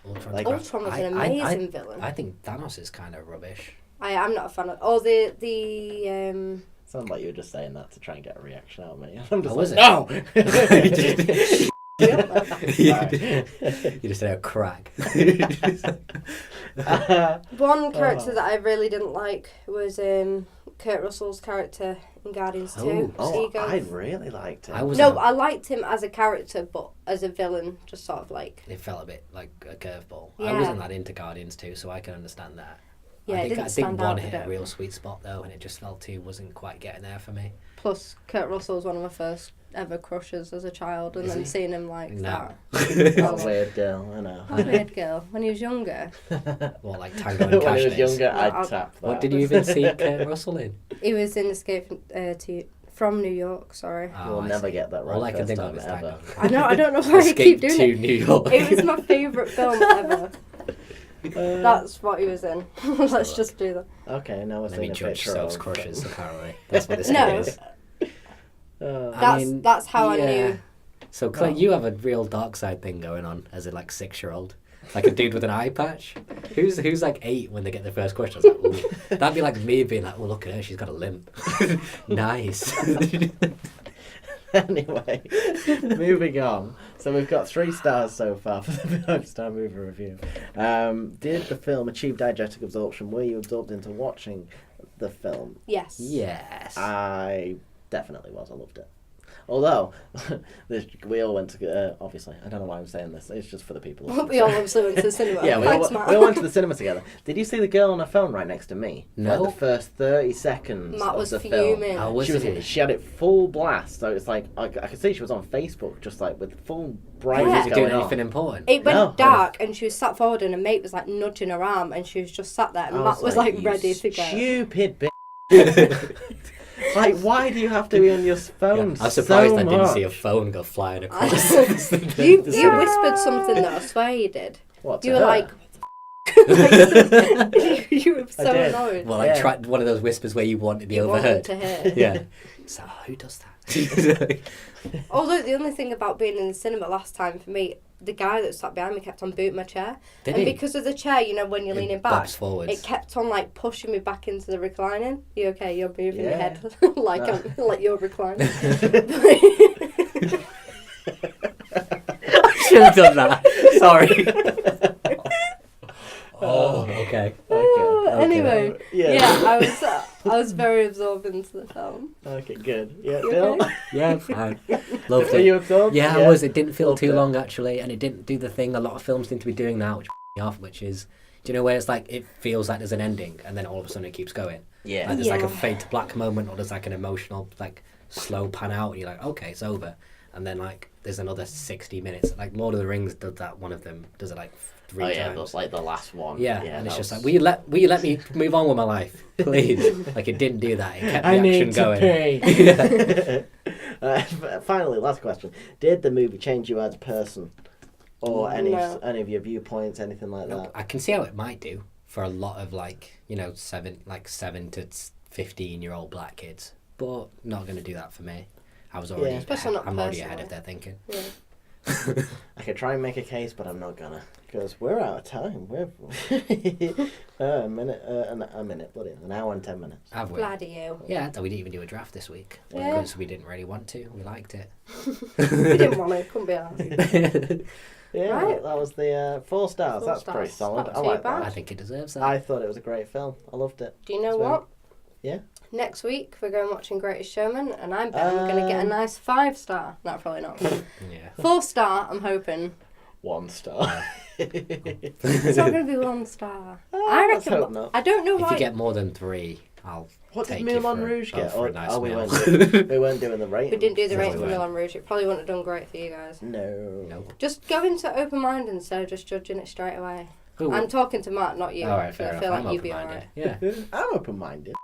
Ultron's Ultron was an amazing villain. I think Thanos is kind of rubbish. I'm not a fan of. Oh, the Sounds like you were just saying that to try and get a reaction out of me. I'm just was like, it? no! You just said a crack. one character that I really didn't like was Kurt Russell's character in Guardians 2. I really liked it. I liked him as a character, but as a villain, just sort of like... It felt a bit like a curveball. Yeah. I wasn't that into Guardians 2, so I can understand that. Yeah, I think it didn't one stand hit out a real sweet spot though, and it just felt wasn't quite getting there for me. Plus, Kurt Russell was one of my first ever crushes as a child, and then seeing him like No. that. A weird girl, I know. A weird girl. When he was younger. What, like Tango and When Cash? he was younger, No, I'd tap that. What did you even see Kurt Russell in? He was in Escape from New York, sorry. We'll never get that right. All I can first think time of is ever. Tango. I don't know why I keep Escape doing to it. New York. It was my favourite film ever. That's what he was in. Let's just do that. Okay, now we're Let me seeing a judge picture self of... crushes, apparently. That's what this No. is. That's how I knew. So, Claire, you have a real dark side thing going on as a 6-year-old. Like a dude with an eye patch. Who's like 8 when they get their first question? I was like, ooh. That'd be like me being like, oh, look at her, she's got a limp. Nice. Anyway, moving on. So we've got 3 stars so far for the 5-star movie review. Did the film achieve diegetic absorption? Were you absorbed into watching the film? Yes. Yes. I definitely was. I loved it. Although, we all went to... obviously, I don't know why I'm saying this. It's just for the people. We all obviously went to the cinema. Yeah, we Thanks, all Matt. went to the cinema together. Did you see the girl on her phone right next to me? No. Like the first 30 seconds Matt of was the film. fuming. Oh, She had it full blast, so it's like I could see she was on Facebook, just like with full brightness Yeah. Was he doing going anything on. important? It went No. dark and she was sat forward and a mate was like nudging her arm and she was just sat there and I Matt was like "You ready to go. Stupid bitch. Like, why do you have to be on your phone I'm surprised so I didn't much? see a phone go flying across. You whispered something though, I swear you did. What, to You were her? like... you were so did. annoyed. Well, I tried one of those whispers where you want to be You overheard. wanted to hear. Yeah. So, who does that? Although the only thing about being in the cinema last time for me, the guy that sat behind me kept on booting my chair. Did And he? because of the chair, you know, when you're leaning back, bobs forwards. it kept on like pushing me back into the reclining. You okay? You're moving your Yeah. head like like you're reclining. I should have done that. Sorry. Oh, okay. Anyway, Yeah. I was very absorbed into the film. Okay, good. Yeah, You Bill? okay? Yeah, fine. Loved Are it. you absorbed? Yeah, I was. It didn't feel Loved too it. long, actually, and it didn't do the thing a lot of films seem to be doing now, which me off, which is, do you know where it's like, it feels like there's an ending, and then all of a sudden it keeps going? Yeah. Like there's like a Yeah. fade to black moment, or there's like an emotional, like, slow pan out, and you're like, okay, it's over. And then, like, there's another 60 minutes. Like, Lord of the Rings does that, one of them does it, like, 3 Oh yeah, times. that's like the last one. Yeah, and it's that just was- like, will you let me move on with my life, please? Like, it didn't do that. It kept the action going. pay. Finally, last question: did the movie change you as a person, or any No. of your viewpoints, anything like that? I can see how it might do for a lot of, like, you know, 7 to 15-year-old black kids, but not going to do that for me. I was already, Yeah. Especially not I'm already ahead personally. of their thinking. Yeah. I could try and make a case, but I'm not gonna, because we're out of time. We're a minute, bloody hell, an hour and 10 minutes. Have we? Bloody you. Yeah, we didn't even do a draft this week Yeah. because we didn't really want to. We liked it. We didn't want to. Couldn't be asked. Yeah, Right. that was the 4 stars. 4 That's stars. pretty solid. Not I too like bad. I that. think it deserves that. I thought it was a great film. I loved it. Do you know So, what? yeah. Next week we're going watching Greatest Showman, and I bet I'm going to get a nice 5-star. No, probably not. Yeah. 4-star. I'm hoping. 1 star. It's not going to be 1 star. Oh, I let's reckon. hope not. I don't know If why. you get more than 3, I'll What did take Moulin you for, Rouge get? for a nice we meal. weren't doing the rating. We didn't do the No, rating we for weren't. Moulin Rouge. It probably wouldn't have done great for you guys. No. No. Just go into open mind instead of just judging it straight away. Ooh. I'm talking to Matt, not you. All right, so fair I feel enough. like I'm you'd be open-minded. alright. Yeah. I'm open-minded.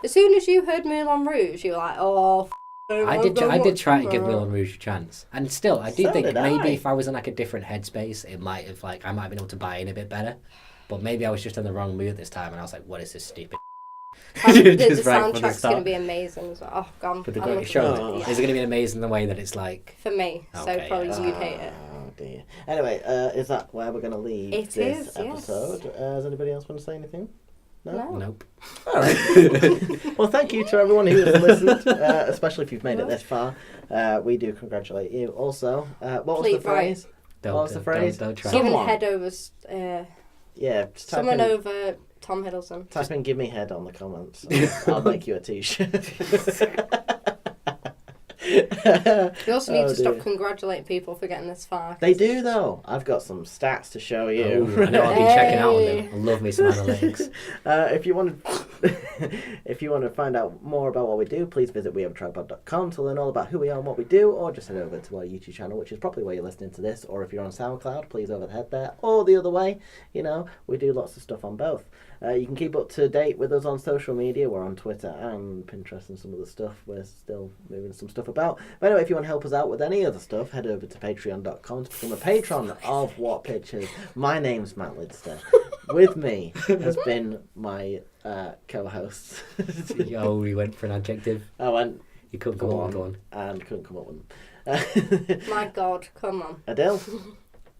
As soon as you heard Moulin Rouge, you were like, oh, I did try to give Moulin Rouge a chance, and still, I do So think did maybe I. if I was in like a different headspace, it might have I might have been able to buy in a bit better. But maybe I was just in the wrong mood this time, and I was like, "What is this stupid?" The Just right from the soundtrack's going to start. be amazing. As well. Oh, God. For the I'm Greatest looking Showman, Oh. forward to is it going to be amazing the way that it's like? For me, so Okay, probably yeah. you'd hate it. Oh dear. Anyway, is that where we're going to leave It this is, yes. episode? Does anybody else want to say anything? No. Nope. All right. Well, thank you to everyone who has listened, especially if you've made it this far. We do congratulate you. Also, what was the Please, right. phrase? Don't, What was the phrase? Don't try. Someone. Given head over, Yeah, just type someone in, over Tom Hiddleston. type in "give me head" on the comments. I'll make you a t-shirt. You also need Oh, to stop dear. congratulating people for getting this far. They do though. I've got some stats to show you. Oh, I know I'll be checking out on Hey. them. I love me some analytics. If you want to find out more about what we do, please visit wehaveatripod.com to learn all about who we are and what we do, or just head over to our YouTube channel, which is probably where you're listening to this, or if you're on SoundCloud, please overhead there, or the other way. You know, we do lots of stuff on both. You can keep up to date with us on social media. We're on Twitter and Pinterest and some other stuff. We're still moving some stuff about. But anyway, if you want to help us out with any other stuff, head over to patreon.com to become a patron of What Pictures. My name's Matt Lidster. With me has been my co-host. Oh, we went for an adjective. I went, You couldn't come up with one. and couldn't come up with them. My God, come on. Adele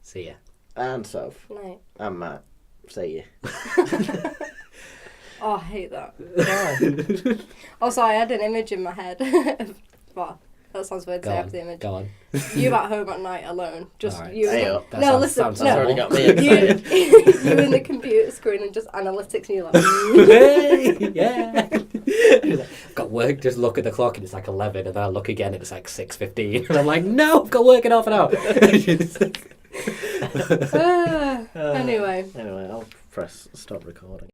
See ya. and Soph No. and Matt. Say you. Oh, I hate that. Why? Also, I had an image in my head. Well, that sounds weird to Go say on. after the image. Go on. You at home at night alone. Just All right. you. Hey and up. the, That no, sounds- listen. sounds No, already got me you, excited. you in the computer screen and just analytics, and you're like, Hey, yeah. Got work, just look at the clock and it's like 11, and then I look again and it's like 6:15, and I'm like, no, I've got work in half an hour. Anyway. Anyway, I'll press stop recording.